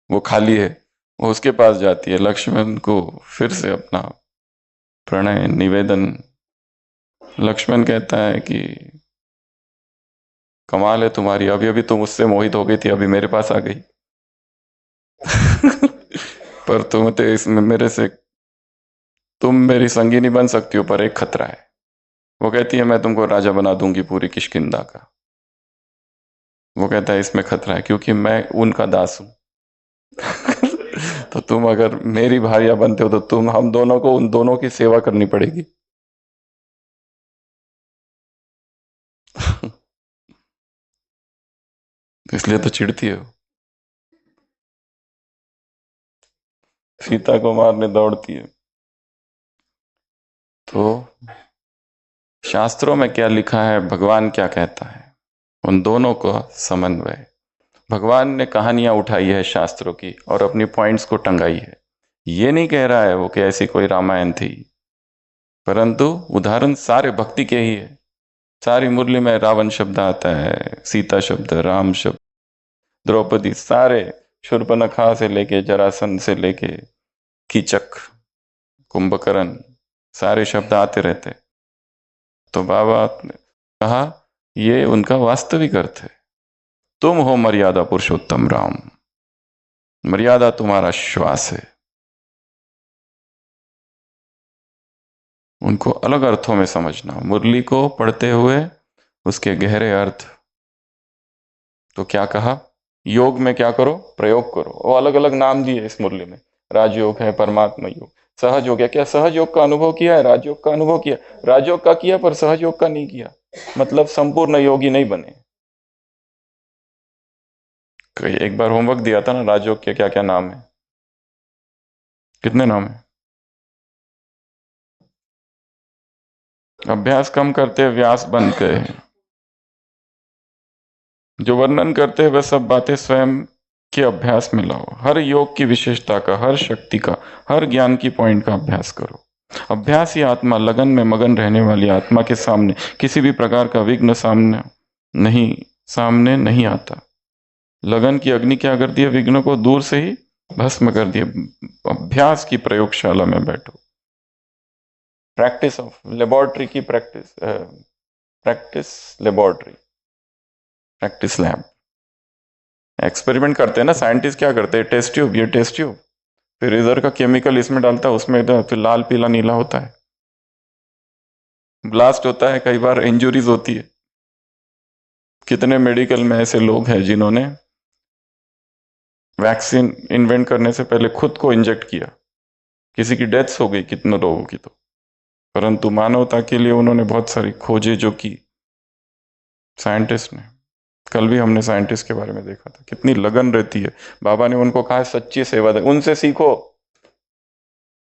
वो खाली है। वो उसके पास जाती है, लक्ष्मण को फिर से अपना प्रणय निवेदन। लक्ष्मण कहता है कि कमाल है तुम्हारी, अभी अभी तुम उससे मोहित हो गई थी, अभी मेरे पास आ गई। पर तुम तो इसमें मेरे से, तुम मेरी संगिनी बन सकती हो, पर एक खतरा है। वो कहती है मैं तुमको राजा बना दूंगी पूरी किष्किंधा का। वो कहता है इसमें खतरा है, क्योंकि मैं उनका दास हूं। तो तुम अगर मेरी भार्या बनते हो तो तुम हम दोनों को उन दोनों की सेवा करनी पड़ेगी। इसलिए तो चिढ़ती है वो, सीता को मारने दौड़ती है। तो शास्त्रों में क्या लिखा है, भगवान क्या कहता है, उन दोनों को समन्वय। भगवान ने कहानियां उठाई है शास्त्रों की और अपनी पॉइंट्स को टंगाई है। ये नहीं कह रहा है वो कि ऐसी कोई रामायण थी, परंतु उदाहरण सारे भक्ति के ही है। सारी मुरली में रावण शब्द आता है, सीता शब्द, राम शब्द, द्रौपदी, सारे शूर्पणखा से लेके जरासंध से लेके कीचक, कुंभकर्ण, सारे शब्द आते रहते। तो बाबा ने कहा ये उनका वास्तविक अर्थ है। तुम हो मर्यादा पुरुषोत्तम राम, मर्यादा तुम्हारा श्वास है। उनको अलग अर्थों में समझना, मुरली को पढ़ते हुए उसके गहरे अर्थ। तो क्या कहा, योग में क्या करो, प्रयोग करो। वो अलग अलग नाम दिए इस मुरली में। राजयोग है, परमात्मा योग, सहज योग है। क्या सहज योग का अनुभव किया है? राजयोग का अनुभव किया, राजयोग का किया पर सहज योग का नहीं किया, मतलब संपूर्ण योगी नहीं बने। एक बार होमवर्क दिया था ना, राजयोग के क्या क्या नाम है, कितने नाम है? अभ्यास कम करते व्यास बन गए। जो वर्णन करते हैं वह सब बातें स्वयं के अभ्यास में लाओ। हर योग की विशेषता का, हर शक्ति का, हर ज्ञान की पॉइंट का अभ्यास करो। अभ्यास ही आत्मा, लगन में मगन रहने वाली आत्मा के सामने किसी भी प्रकार का विघ्न सामने नहीं आता। लगन की अग्नि क्या करती है, विघ्न को दूर से ही भस्म कर दिए। अभ्यास की प्रयोगशाला में बैठो। प्रैक्टिस ऑफ लेबोरेटरी की practice, practice laboratory, practice lab. Experiment करते हैं ना साइंटिस्ट, क्या करते हैं, टेस्ट ट्यूब, ये टेस्ट ट्यूब, फिर इधर का केमिकल इसमें डालता है, उसमें इधर फिर लाल पीला नीला होता है, ब्लास्ट होता है, कई बार इंजुरीज होती है। कितने मेडिकल में ऐसे लोग हैं जिन्होंने वैक्सीन इन्वेंट करने से पहले खुद को इंजेक्ट किया, किसी की डेथ्स हो गई, कितने लोगों की तो। परंतु मानवता के लिए उन्होंने बहुत सारी खोजें जो की साइंटिस्ट ने। कल भी हमने साइंटिस्ट के बारे में देखा था, कितनी लगन रहती है। बाबा ने उनको कहा सच्ची सेवा दे, उनसे सीखो,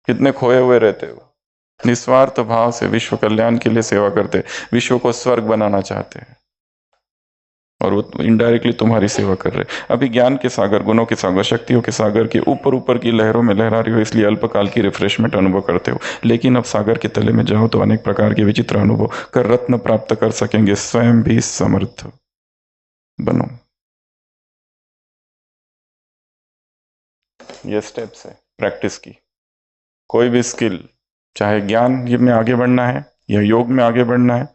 कितने खोए हुए रहते हो। निस्वार्थ भाव से विश्व कल्याण के लिए सेवा करते, विश्व को स्वर्ग बनाना चाहते हैं, और वो इनडायरेक्टली तुम्हारी सेवा कर रहे। अभी ज्ञान के सागर, गुणों के सागर, शक्तियों के सागर के ऊपर ऊपर की लहरों में लहरा रही हो, इसलिए अल्पकाल की रिफ्रेशमेंट अनुभव करते हो। लेकिन अब सागर के तले में जाओ तो अनेक प्रकार के विचित्र अनुभव कर रत्न प्राप्त कर सकेंगे। स्वयं भी समर्थ बनो। ये स्टेप्स है प्रैक्टिस की। कोई भी स्किल, चाहे ज्ञान में आगे बढ़ना है या योग में आगे बढ़ना है,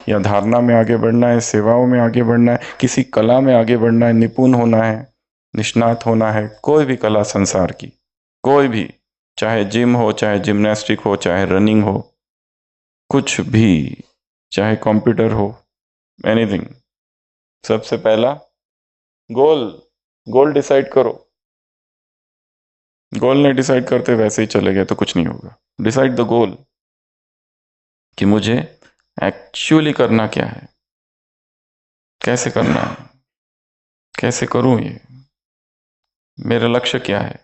या धारणा में आगे बढ़ना है, सेवाओं में आगे बढ़ना है, किसी कला में आगे बढ़ना है, निपुण होना है, निष्णात होना है, कोई भी कला संसार की, कोई भी, चाहे जिम हो, चाहे जिम्नास्टिक हो, चाहे रनिंग हो, कुछ भी, चाहे कंप्यूटर हो, एनीथिंग, सबसे पहला गोल, गोल डिसाइड करो। गोल नहीं डिसाइड करते वैसे ही चले गए तो कुछ नहीं होगा। डिसाइड द गोल कि मुझे एक्चुअली करना क्या है, कैसे करना है, कैसे करूं, ये मेरा लक्ष्य क्या है।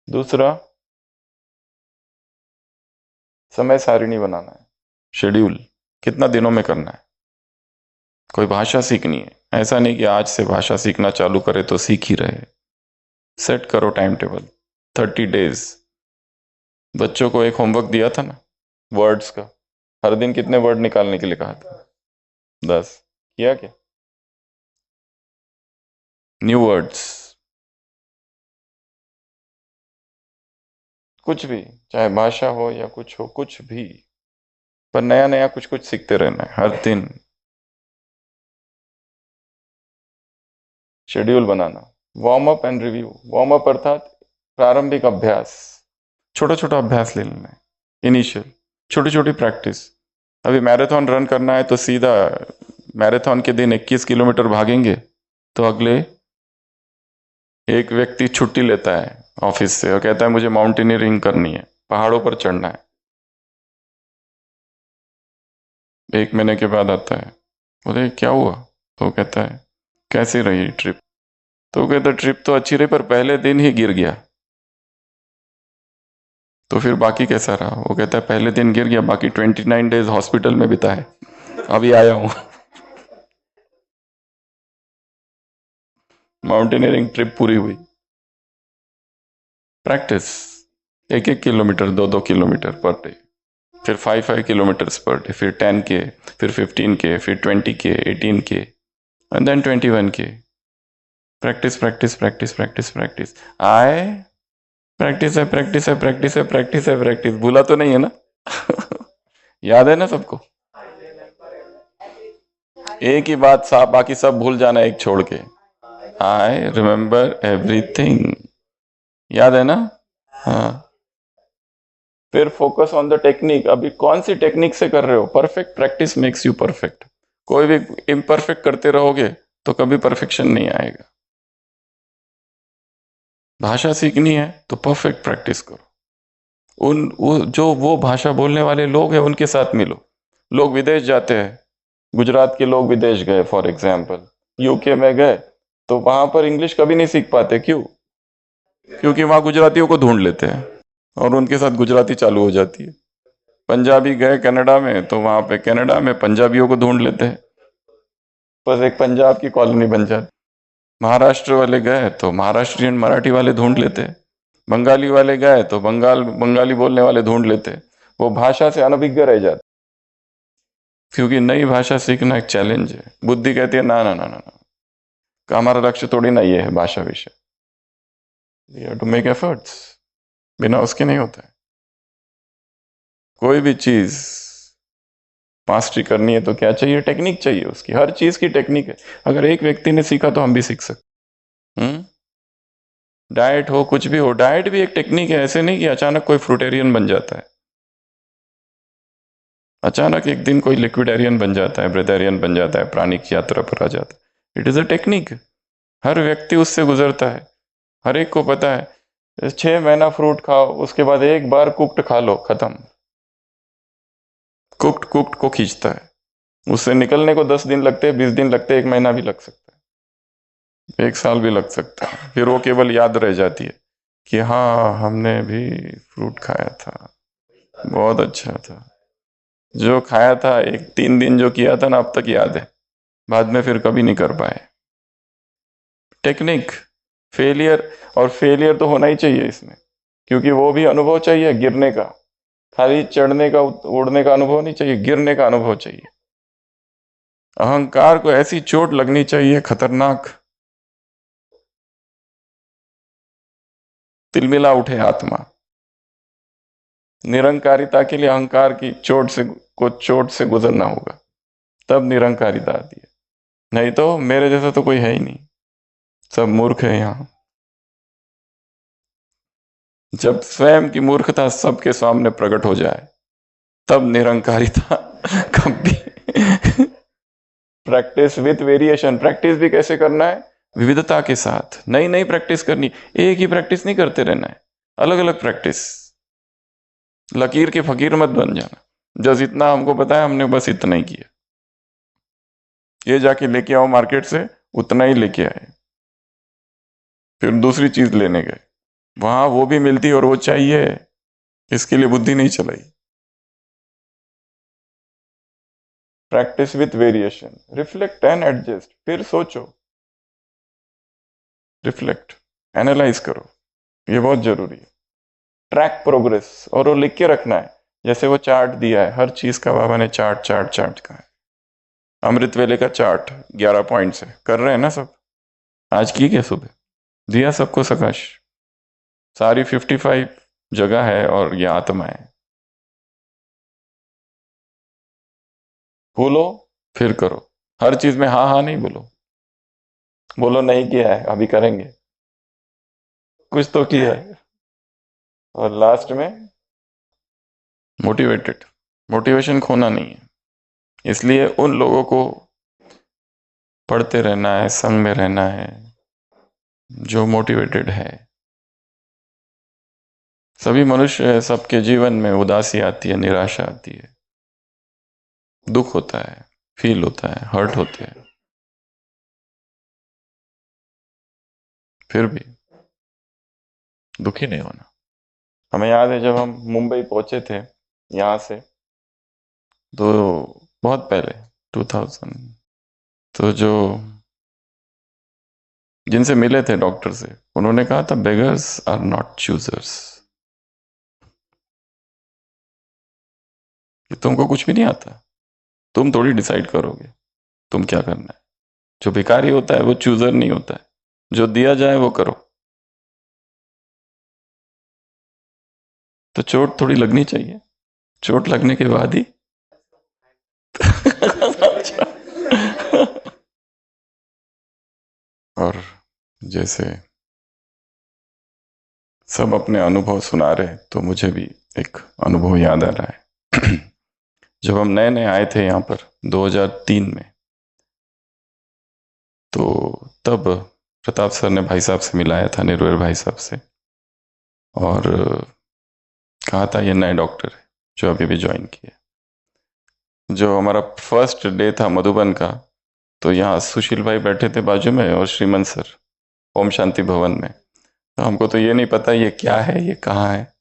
दूसरा, समय सारिणी बनाना है, शेड्यूल, कितना दिनों में करना है। कोई भाषा सीखनी है, ऐसा नहीं कि आज से भाषा सीखना चालू करे तो सीख ही रहे। सेट करो टाइम टेबल, 30 डेज। बच्चों को एक होमवर्क दिया था ना वर्ड्स का, हर दिन कितने वर्ड निकालने के लिए कहा था? 10। किया क्या? न्यू वर्ड्स, कुछ भी, चाहे भाषा हो या कुछ हो, कुछ भी, पर नया नया कुछ कुछ सीखते रहना है हर दिन। Schedule banana, warm up and review. Warm up अर्थात प्रारंभिक अभ्यास, छोटा छोटा अभ्यास ले लेना है, इनिशियल, छोटी छोटी प्रैक्टिस। अभी मैराथन रन करना है तो सीधा मैराथन के दिन 21 किलोमीटर भागेंगे तो अगले एक व्यक्ति छुट्टी लेता है ऑफिस से और कहता है मुझे माउंटेनियरिंग करनी है, पहाड़ों पर चढ़ना है। 1 महीने के बाद आता है, बोले क्या हुआ? तो कहता है कैसी रही ट्रिप? तो कहता ट्रिप तो अच्छी रही पर पहले दिन ही गिर गया। तो फिर बाकी कैसा रहा? वो कहता है पहले दिन गिर गया, बाकी 29 डेज हॉस्पिटल में बिताए, अभी आया हूं। माउंटेनियरिंग ट्रिप पूरी हुई। Practice, 1-1 kilometre, 2-2 kilometre per day, फिर 5-5 किलोमीटर पर डे, फिर 10K, फिर 15K, फिर 20K, 18K, and then 21K। Practice practice practice practice practice. आए प्रैक्टिस है प्रैक्टिस है प्रैक्टिस है प्रैक्टिस है प्रैक्टिस, भूला तो नहीं है ना? याद है ना सबको? एक ही बात साफ, बाकी सब भूल जाना एक छोड़ के। आई रिमेम्बर एवरीथिंग, याद है ना? हाँ। फिर फोकस ऑन द टेक्निक, अभी कौन सी टेक्निक से कर रहे हो? Perfect practice makes you perfect. कोई भी इम्परफेक्ट करते रहोगे तो कभी परफेक्शन नहीं आएगा। भाषा सीखनी है तो परफेक्ट प्रैक्टिस करो। जो वो भाषा बोलने वाले लोग हैं उनके साथ मिलो। लोग विदेश जाते हैं, गुजरात के लोग विदेश गए फॉर एग्जाम्पल, यूके में गए, तो वहां पर इंग्लिश कभी नहीं सीख पाते। क्यों? क्योंकि वहां गुजरातियों को ढूंढ लेते हैं और उनके साथ गुजराती चालू हो जाती है। पंजाबी गए कनाडा में तो वहां पे कनाडा में पंजाबियों को ढूंढ लेते हैं, बस एक पंजाब की कॉलोनी बन जाती। महाराष्ट्र वाले गए तो महाराष्ट्रियन मराठी वाले ढूंढ लेते हैं, बंगाली वाले गए तो बंगाली बोलने वाले ढूंढ लेते हैं। वो भाषा से अनभिज्ञ रह जाते, क्योंकि नई भाषा सीखना एक चैलेंज है। बुद्धि कहती है ना ना ना ना ना, हमारा लक्ष्य थोड़ी ना ये है भाषा विषय, you have to make efforts, बिना उसके नहीं होता है। कोई भी चीज मास्टरी करनी है तो क्या चाहिए? टेक्निक चाहिए उसकी, हर चीज की टेक्निक है। अगर एक व्यक्ति ने सीखा तो हम भी सीख सकते। डाइट हो, कुछ भी हो, डाइट भी एक टेक्निक है। ऐसे नहीं कि अचानक कोई फ्रूटेरियन बन जाता है, अचानक एक दिन कोई लिक्विडेरियन बन जाता है, ब्रेथेरियन बन जाता है, प्राणिक यात्रा पर आ जाता है। इट इज अ टेक्निक, हर व्यक्ति उससे गुजरता है। हर एक को पता है 6 महीना फ्रूट खाओ, उसके बाद एक बार कुक्ड खा लो, खत्म। कुक्ड कुक्ड को खींचता है, उससे निकलने को 10 दिन लगते हैं, 20 दिन लगते हैं, 1 महीना भी लग सकता है, 1 साल भी लग सकता है। फिर वो केवल याद रह जाती है कि हाँ हमने भी फ्रूट खाया था, बहुत अच्छा था। जो खाया था, 3 दिन जो किया था ना, अब तक याद है, बाद में फिर कभी नहीं कर पाए। टेक्निक, फेलियर, और फेलियर तो होना ही चाहिए इसमें, क्योंकि वो भी अनुभव चाहिए गिरने का। खाली चढ़ने का उड़ने का अनुभव नहीं चाहिए, गिरने का अनुभव चाहिए। अहंकार को ऐसी चोट लगनी चाहिए खतरनाक, तिलमिला उठे आत्मा। निरंकारिता के लिए अहंकार की चोट से गुजरना होगा, तब निरंकारिता आती है। नहीं तो मेरे जैसा तो कोई है ही नहीं, सब मूर्ख है यहाँ। जब स्वयं की मूर्खता सबके सामने प्रकट हो जाए, तब निरंकारिता कभी। Practice with variation. प्रैक्टिस भी कैसे करना है? विविधता के साथ नई नई प्रैक्टिस करनी। एक ही प्रैक्टिस नहीं करते रहना है, अलग अलग प्रैक्टिस। लकीर के फकीर मत बन जाना, जो जितना हमको पता है हमने बस इतना ही किया, ये जाके लेके आओ मार्केट से, उतना ही लेके आए, फिर दूसरी चीज लेने गए, वहां वो भी मिलती और वो चाहिए, इसके लिए बुद्धि नहीं चलाई। Practice with variation, reflect and adjust. फिर सोचो, रिफ्लेक्ट, एनालाइज करो, ये बहुत जरूरी है। ट्रैक प्रोग्रेस, और वो लिख के रखना है। जैसे वो चार्ट दिया है, हर चीज का बाबा ने चार्ट चार्ट चार्ट का है। अमृत वेले का चार्ट 11 पॉइंट से कर रहे हैं ना सब? आज की क्या सुबह दिया सबको सकाश, सारी 55 जगह है और ये आत्मा है। बोलो फिर करो, हर चीज में हाँ हाँ नहीं बोलो, बोलो नहीं किया है अभी करेंगे, कुछ तो किया है। और लास्ट में मोटिवेटेड, मोटिवेशन खोना नहीं है। इसलिए उन लोगों को पढ़ते रहना है, संग में रहना है जो मोटिवेटेड है। सभी मनुष्य, सबके जीवन में उदासी आती है, निराशा आती है, दुख होता है, फील होता है, हर्ट होते हैं, फिर भी दुखी नहीं होना। हमें याद है जब हम मुंबई पहुंचे थे यहाँ से, तो बहुत पहले 2000, तो जो जिनसे मिले थे डॉक्टर से, उन्होंने कहा था बेगर्स आर नॉट चूजर्स। कि तुमको कुछ भी नहीं आता, तुम थोड़ी डिसाइड करोगे तुम क्या करना है। जो भिखारी होता है वो चूजर नहीं होता है, जो दिया जाए वो करो। तो चोट थोड़ी लगनी चाहिए, चोट लगने के बाद ही। और जैसे सब अपने अनुभव सुना रहे, तो मुझे भी एक अनुभव याद आ रहा है। जब हम नए नए आए थे यहाँ पर 2003 में, तो तब प्रताप सर ने भाई साहब से मिलाया था, निर्भय भाई साहब से, और कहा था ये नए डॉक्टर है जो अभी भी ज्वाइन किए। जो हमारा फर्स्ट डे था मधुबन का, तो यहाँ सुशील भाई बैठे थे बाजू में और श्रीमन सर ओम शांति भवन में। तो हमको तो ये नहीं पता ये क्या है, ये कहाँ है,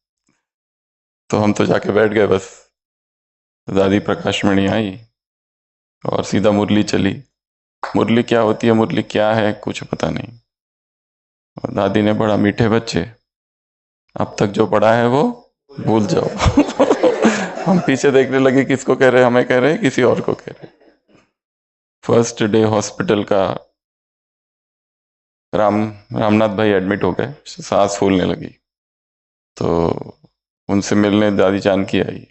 तो हम तो जाके बैठ गए बस। दादी प्रकाश मणि आई और सीधा मुरली चली। मुरली क्या होती है, मुरली क्या है, कुछ पता नहीं। और दादी ने, बड़ा मीठे बच्चे, अब तक जो पढ़ा है वो भूल जाओ। हम पीछे देखने लगे, किसको कह रहे हैं, हमें कह रहे हैं, किसी और को कह रहे हैं। फर्स्ट डे हॉस्पिटल का, रामनाथ भाई एडमिट हो गए, सांस फूलने लगी, तो उनसे मिलने दादी जानकी आई।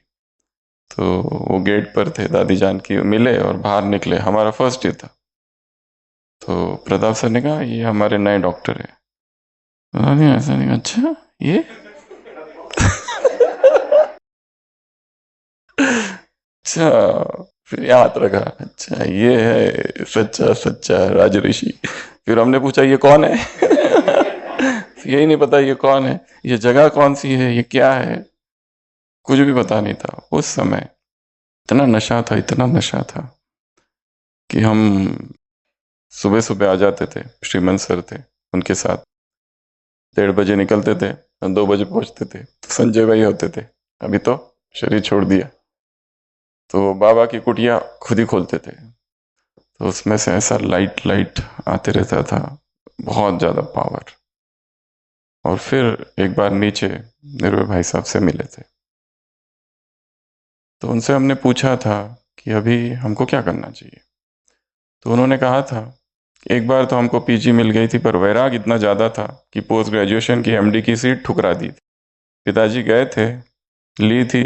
तो वो गेट पर थे, दादी जानकी मिले और बाहर निकले, हमारा फर्स्ट डे था। तो प्रताप सर ने कहा ये हमारे नए डॉक्टर है। उन्होंने ऐसा नहीं, अच्छा ये। अच्छा, फिर याद रखा, अच्छा ये है सच्चा सच्चा राज ऋषि। फिर हमने पूछा ये कौन है? यही नहीं पता ये कौन है, ये जगह कौन सी है, ये क्या है, कुछ भी पता नहीं था उस समय। इतना नशा था, इतना नशा था कि हम सुबह सुबह आ जाते थे, श्रीमन सर थे उनके साथ, 1:30 बजे निकलते थे, 2 बजे पहुंचते थे। तो संजय भाई होते थे, अभी तो शरीर छोड़ दिया, तो बाबा की कुटिया खुद ही खोलते थे। तो उसमें से ऐसा लाइट लाइट आते रहता था, बहुत ज़्यादा पावर। और फिर एक बार नीचे निर्भय भाई साहब से मिले थे, तो उनसे हमने पूछा था कि अभी हमको क्या करना चाहिए। तो उन्होंने कहा था, एक बार तो हमको पीजी मिल गई थी, पर वैराग इतना ज़्यादा था कि पोस्ट ग्रेजुएशन की एमडी की सीट ठुकरा दी थी। पिताजी गए थे ली थी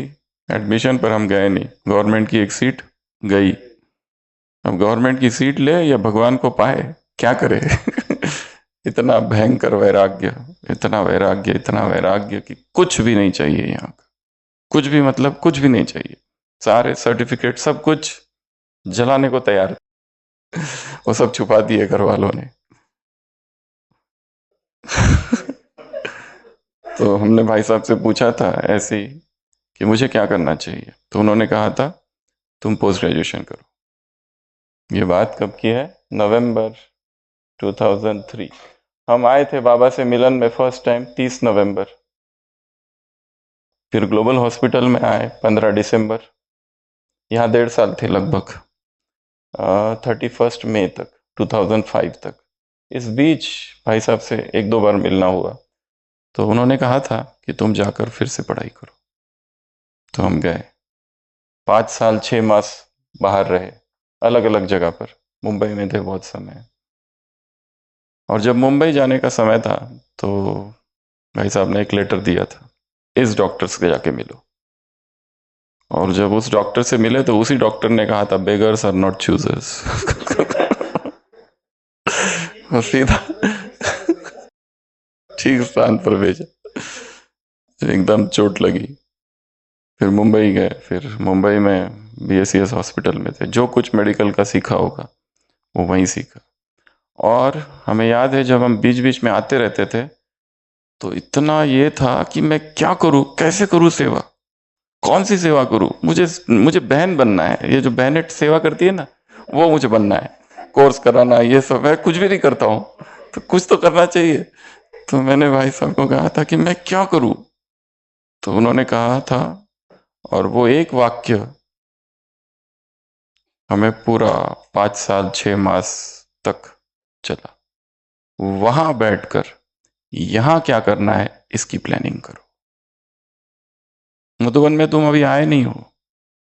एडमिशन, पर हम गए नहीं। गवर्नमेंट की एक सीट गई। अब गवर्नमेंट की सीट ले या भगवान को पाए, क्या करे। इतना भयंकर वैराग्य, इतना वैराग्य, इतना वैराग्य कि कुछ भी नहीं चाहिए यहाँ का। कुछ भी मतलब कुछ भी नहीं चाहिए। सारे सर्टिफिकेट सब कुछ जलाने को तैयार। वो सब छुपा दिए घर वालों ने। तो हमने भाई साहब से पूछा था ऐसे ही कि मुझे क्या करना चाहिए, तो उन्होंने कहा था तुम पोस्ट ग्रेजुएशन करो। ये बात कब की है? नवंबर 2003। हम आए थे बाबा से मिलन में फर्स्ट टाइम 30 नवंबर। फिर ग्लोबल हॉस्पिटल में आए 15 दिसंबर। यहाँ 1.5 साल थे लगभग, 31 मई तक, 2005 तक। इस बीच भाई साहब से एक दो बार मिलना हुआ। तो उन्होंने कहा था कि तुम जाकर फिर से पढ़ाई करो। तो हम गए। 5 साल 6 मास बाहर रहे, अलग अलग जगह पर। मुंबई में थे बहुत समय। और जब मुंबई जाने का समय था तो भाई साहब ने एक लेटर दिया था, इस डॉक्टर से जाके मिलो। और जब उस डॉक्टर से मिले तो उसी डॉक्टर ने कहा था बेगर्स आर नॉट चूजर्स। सीधा ठीक स्थान पर भेजा। एकदम चोट लगी। फिर मुंबई गए। फिर मुंबई में बीएससीएस हॉस्पिटल में थे। जो कुछ मेडिकल का सीखा होगा वो वहीं सीखा। और हमें याद है जब हम बीच बीच में आते रहते थे तो इतना ये था कि मैं क्या करूं, कैसे करूं सेवा, कौन सी सेवा करूं। मुझे मुझे बहन बनना है। ये जो बहनें सेवा करती है ना, वो मुझे बनना है। कोर्स कराना ये सब है, कुछ भी नहीं करता हूं, तो कुछ तो करना चाहिए। तो मैंने भाई साहब को कहा था कि मैं क्या करूं। तो उन्होंने कहा था, और वो एक वाक्य हमें पूरा 5 साल 6 मास तक चला। वहां बैठकर यहां क्या करना है इसकी प्लानिंग करो। मधुबन में तुम अभी आए नहीं हो,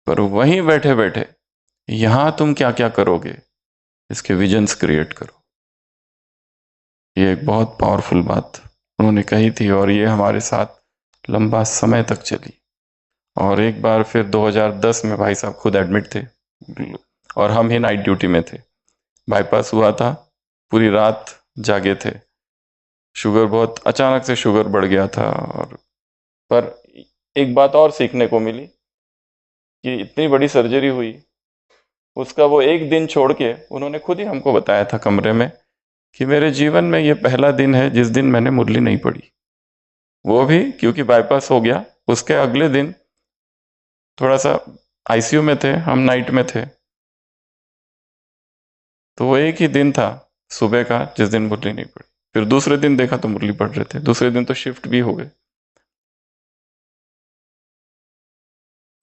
पर वहीं बैठे बैठे यहां तुम क्या क्या करोगे इसके विजन्स क्रिएट करो। ये एक बहुत पावरफुल बात उन्होंने कही थी, और ये हमारे साथ लंबा समय तक चली। और एक बार फिर 2010 में भाई साहब खुद एडमिट थे, और हम ही नाइट ड्यूटी में थे। बाईपास हुआ था, पूरी रात जागे थे। शुगर बहुत अचानक से शुगर बढ़ गया था। और पर एक बात और सीखने को मिली कि इतनी बड़ी सर्जरी हुई, उसका वो एक दिन छोड़ के उन्होंने खुद ही हमको बताया था कमरे में कि मेरे जीवन में ये पहला दिन है जिस दिन मैंने मुरली नहीं पढ़ी। वो भी क्योंकि बाईपास हो गया। उसके अगले दिन थोड़ा सा आईसीयू में थे, हम नाइट में थे। तो वो एक ही दिन था सुबह का जिस दिन मुरली नहीं पड़ी। फिर दूसरे दिन देखा तो मुरली पढ़ रहे थे। दूसरे दिन तो शिफ्ट भी हो गए।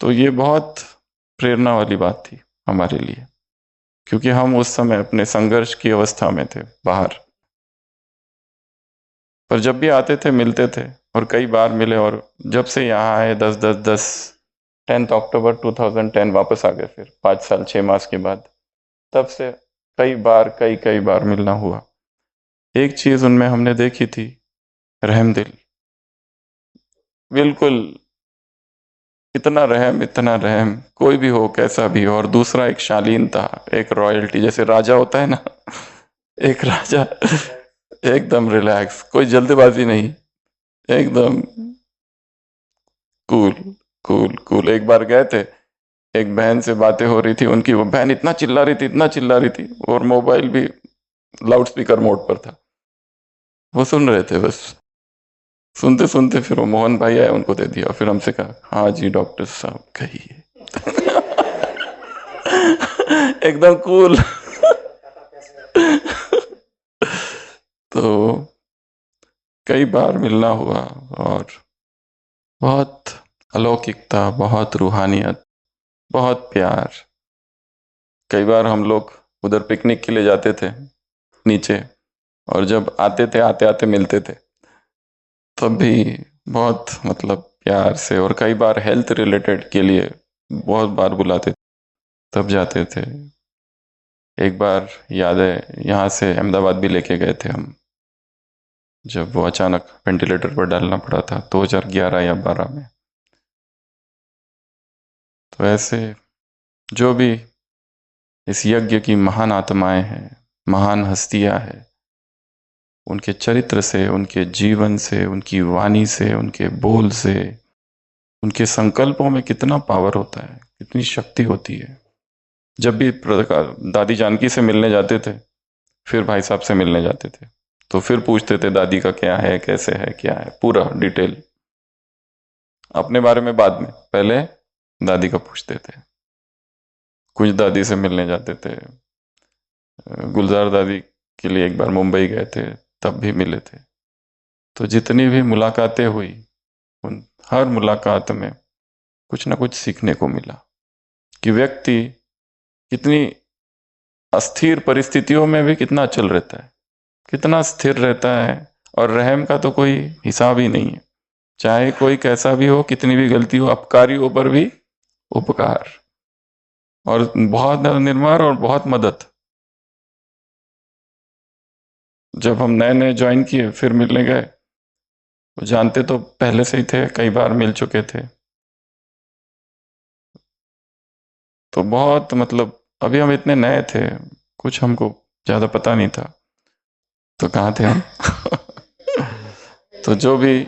तो ये बहुत प्रेरणा वाली बात थी हमारे लिए, क्योंकि हम उस समय अपने संघर्ष की अवस्था में थे बाहर। पर जब भी आते थे मिलते थे, और कई बार मिले। और जब से यहाँ आए 10 अक्टूबर 2010 वापस आ गए फिर 5 साल 6 मास के बाद। तब से कई बार कई कई बार मिलना हुआ। एक चीज उनमें हमने देखी थी, रहमदिल। बिल्कुल, इतना रहम, इतना रहम, कोई भी हो कैसा भी हो। और दूसरा एक शालीनता, एक रॉयल्टी, जैसे राजा होता है ना। एक राजा, एकदम रिलैक्स, कोई जल्दबाजी नहीं, एकदम कूल, कूल कूल। एक बार गए थे, एक बहन से बातें हो रही थी उनकी। वो बहन इतना चिल्ला रही थी, इतना चिल्ला रही थी, और मोबाइल भी लाउड स्पीकर मोड पर था। वो सुन रहे थे बस। सुनते सुनते फिर वो मोहन भाई आए, उनको दे दिया। फिर हमसे कहा हाँ जी डॉक्टर साहब कहिए। एकदम कूल। तो कई बार मिलना हुआ, और बहुत अलौकिकता, बहुत रूहानियत, बहुत प्यार। कई बार हम लोग उधर पिकनिक के लिए जाते थे नीचे, और जब आते थे आते आते मिलते थे, तब भी बहुत मतलब प्यार से। और कई बार हेल्थ रिलेटेड के लिए बहुत बार बुलाते थे, तब जाते थे। एक बार याद है यहाँ से अहमदाबाद भी लेके गए थे हम, जब वो अचानक वेंटिलेटर पर डालना पड़ा था 2011 या 12 में। तो ऐसे जो भी इस यज्ञ की महान आत्माएं हैं, महान हस्तियां हैं, उनके चरित्र से, उनके जीवन से, उनकी वाणी से, उनके बोल से, उनके संकल्पों में कितना पावर होता है, कितनी शक्ति होती है। जब भी दादी जानकी से मिलने जाते थे, फिर भाई साहब से मिलने जाते थे, तो फिर पूछते थे दादी का क्या है, कैसे है, क्या है, पूरा डिटेल। अपने बारे में बाद में, पहले दादी का पूछते थे। कुछ दादी से मिलने जाते थे, गुलजार दादी के लिए एक बार मुंबई गए थे, तब भी मिले थे। तो जितनी भी मुलाकातें हुई, उन हर मुलाकात में कुछ ना कुछ सीखने को मिला कि व्यक्ति कितनी अस्थिर परिस्थितियों में भी कितना अचल रहता है, कितना स्थिर रहता है। और रहम का तो कोई हिसाब ही नहीं है। चाहे कोई कैसा भी हो, कितनी भी गलती हो, अपकारियों पर भी उपकार, और बहुत निर्माण और बहुत मदद। जब हम नए नए ज्वाइन किए, फिर मिलने गए, वो जानते तो पहले से ही थे, कई बार मिल चुके थे। तो बहुत मतलब, अभी हम इतने नए थे, कुछ हमको ज्यादा पता नहीं था, तो कहाँ थे हम। तो जो भी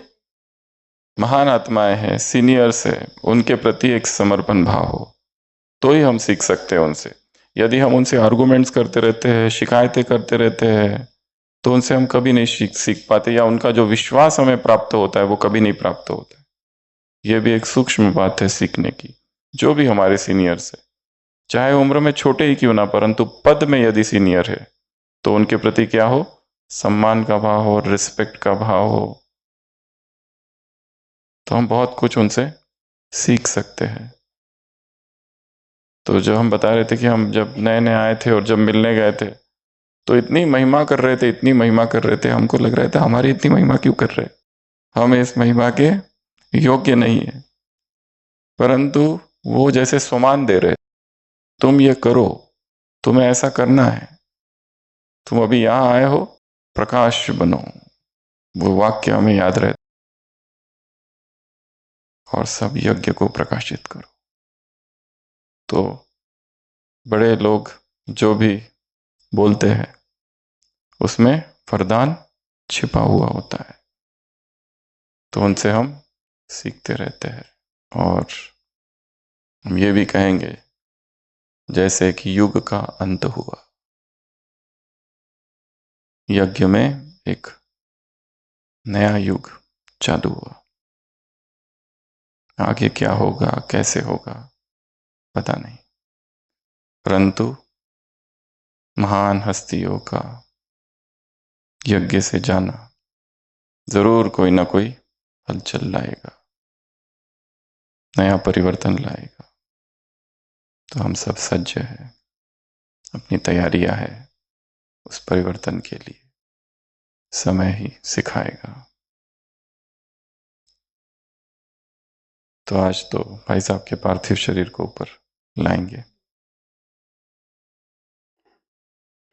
महान आत्माएं हैं, सीनियर्स है, उनके प्रति एक समर्पण भाव हो, तो ही हम सीख सकते हैं उनसे। यदि हम उनसे आर्गुमेंट्स करते रहते हैं, शिकायतें करते रहते हैं, तो उनसे हम कभी नहीं सीख पाते, या उनका जो विश्वास हमें प्राप्त होता है वो कभी नहीं प्राप्त होता है। यह भी एक सूक्ष्म बात है सीखने की। जो भी हमारे सीनियर्स है, चाहे उम्र में छोटे ही क्यों ना, परंतु पद में यदि सीनियर है, तो उनके प्रति क्या हो, सम्मान का भाव हो, रिस्पेक्ट का भाव हो, तो हम बहुत कुछ उनसे सीख सकते हैं। तो जो हम बता रहे थे कि हम जब नए नए आए थे और जब मिलने गए थे, तो इतनी महिमा कर रहे थे, इतनी महिमा कर रहे थे, हमको लग रहा था हमारी इतनी महिमा क्यों कर रहे, हम इस महिमा के योग्य नहीं है। परंतु वो जैसे सम्मान दे रहे, तुम ये करो, तुम्हें ऐसा करना है, तुम अभी यहां आए हो, प्रकाश बनो। वो वाक्य हमें याद रहे, और सब यज्ञ को प्रकाशित करो। तो बड़े लोग जो भी बोलते हैं, उसमें वरदान छिपा हुआ होता है, तो उनसे हम सीखते रहते हैं। और हम ये भी कहेंगे, जैसे कि युग का अंत हुआ, यज्ञ में एक नया युग चालू हुआ। आगे क्या होगा, कैसे होगा, पता नहीं, परंतु महान हस्तियों का यज्ञ से जाना जरूर कोई ना कोई हलचल लाएगा, नया परिवर्तन लाएगा। तो हम सब सज्ज हैं, अपनी तैयारियां है उस परिवर्तन के लिए, समय ही सिखाएगा। तो आज तो भाई साहब के पार्थिव शरीर को ऊपर लाएंगे।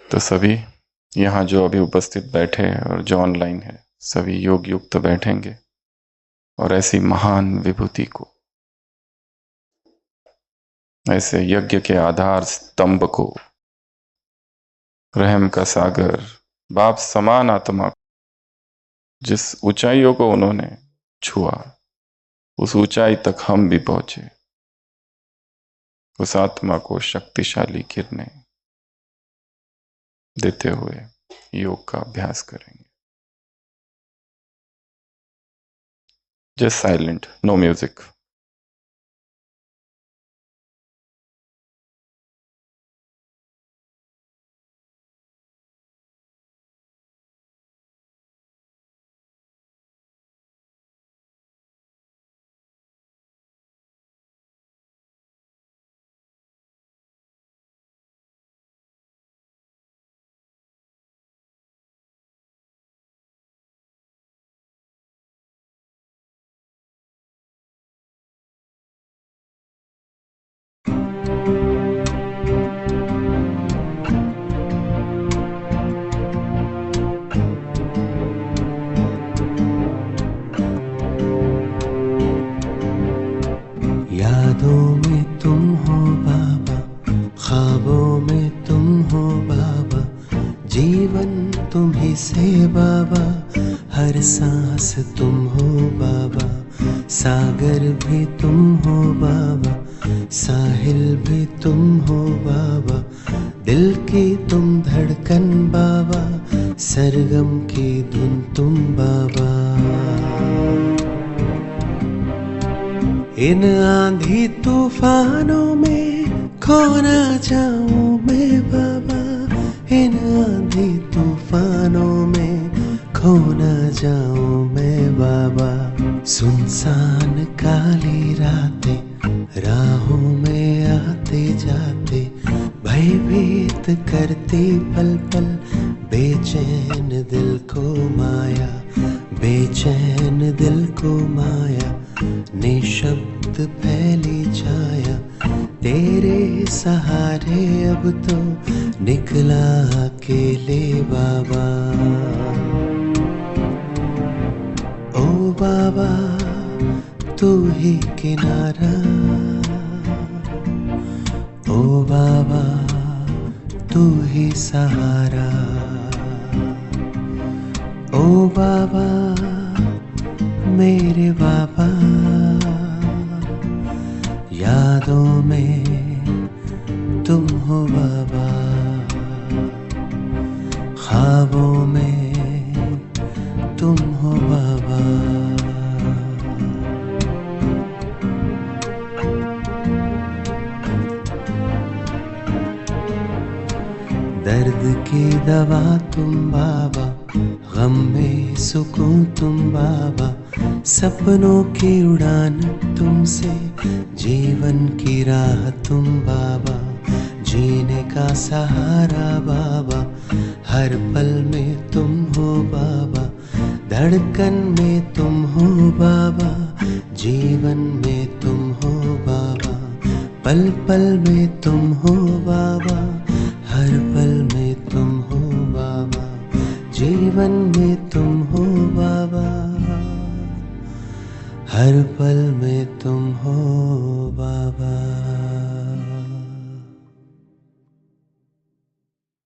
तो सभी यहाँ जो अभी उपस्थित बैठे हैं और जो ऑनलाइन है, सभी योग युक्त बैठेंगे और ऐसी महान विभूति को, ऐसे यज्ञ के आधार स्तंभ को, रहम का सागर, बाप समान आत्मा, जिस ऊंचाइयों को उन्होंने छुआ, उस ऊंचाई तक हम भी पहुंचे, उस आत्मा को शक्तिशाली किरणें देते हुए योग का अभ्यास करेंगे। Just silent, no music. ख्वाबों में तुम हो बाबा, जीवन तुम्ही से बाबा, हर सांस तुम हो बाबा, सागर भी तुम हो बाबा, साहिल भी तुम हो बाबा, दिल की तुम धड़कन बाबा, सरगम की धुन तुम बाबा। इन आंधी तूफानों में खो ना जाऊं मैं बाबा, इन आंधी तूफानों में खो ना जाऊं मैं बाबा। सुनसान काली रातें राहों में आते जाते, भयभीत करती पल पल, बेचैन दिल को माया, बेचैन दिल को माया, निशब्द फैली छाया, तेरे सहारे अब तो निकला अकेले बाबा। ओ बाबा तू ही किनारा, ओ बाबा तू ही सहारा, ओ बाबा मेरे बाबा। यादों में तुम हो बाबा, ख्वाबों में तुम हो बाबा। दर्द की दवा तुम बाबा, गम में सुकून तुम बाबा, सपनों की उड़ान तुमसे, जीवन की राह तुम बाबा, जीने का सहारा बाबा, हर पल में तुम हो बाबा, धड़कन में तुम हो बाबा, जीवन में तुम हो बाबा, पल पल में तुम हो बाबा, हर पल में तुम हो बाबा, जीवन में तुम हो बाबा, हर पल में तुम हो बाबा।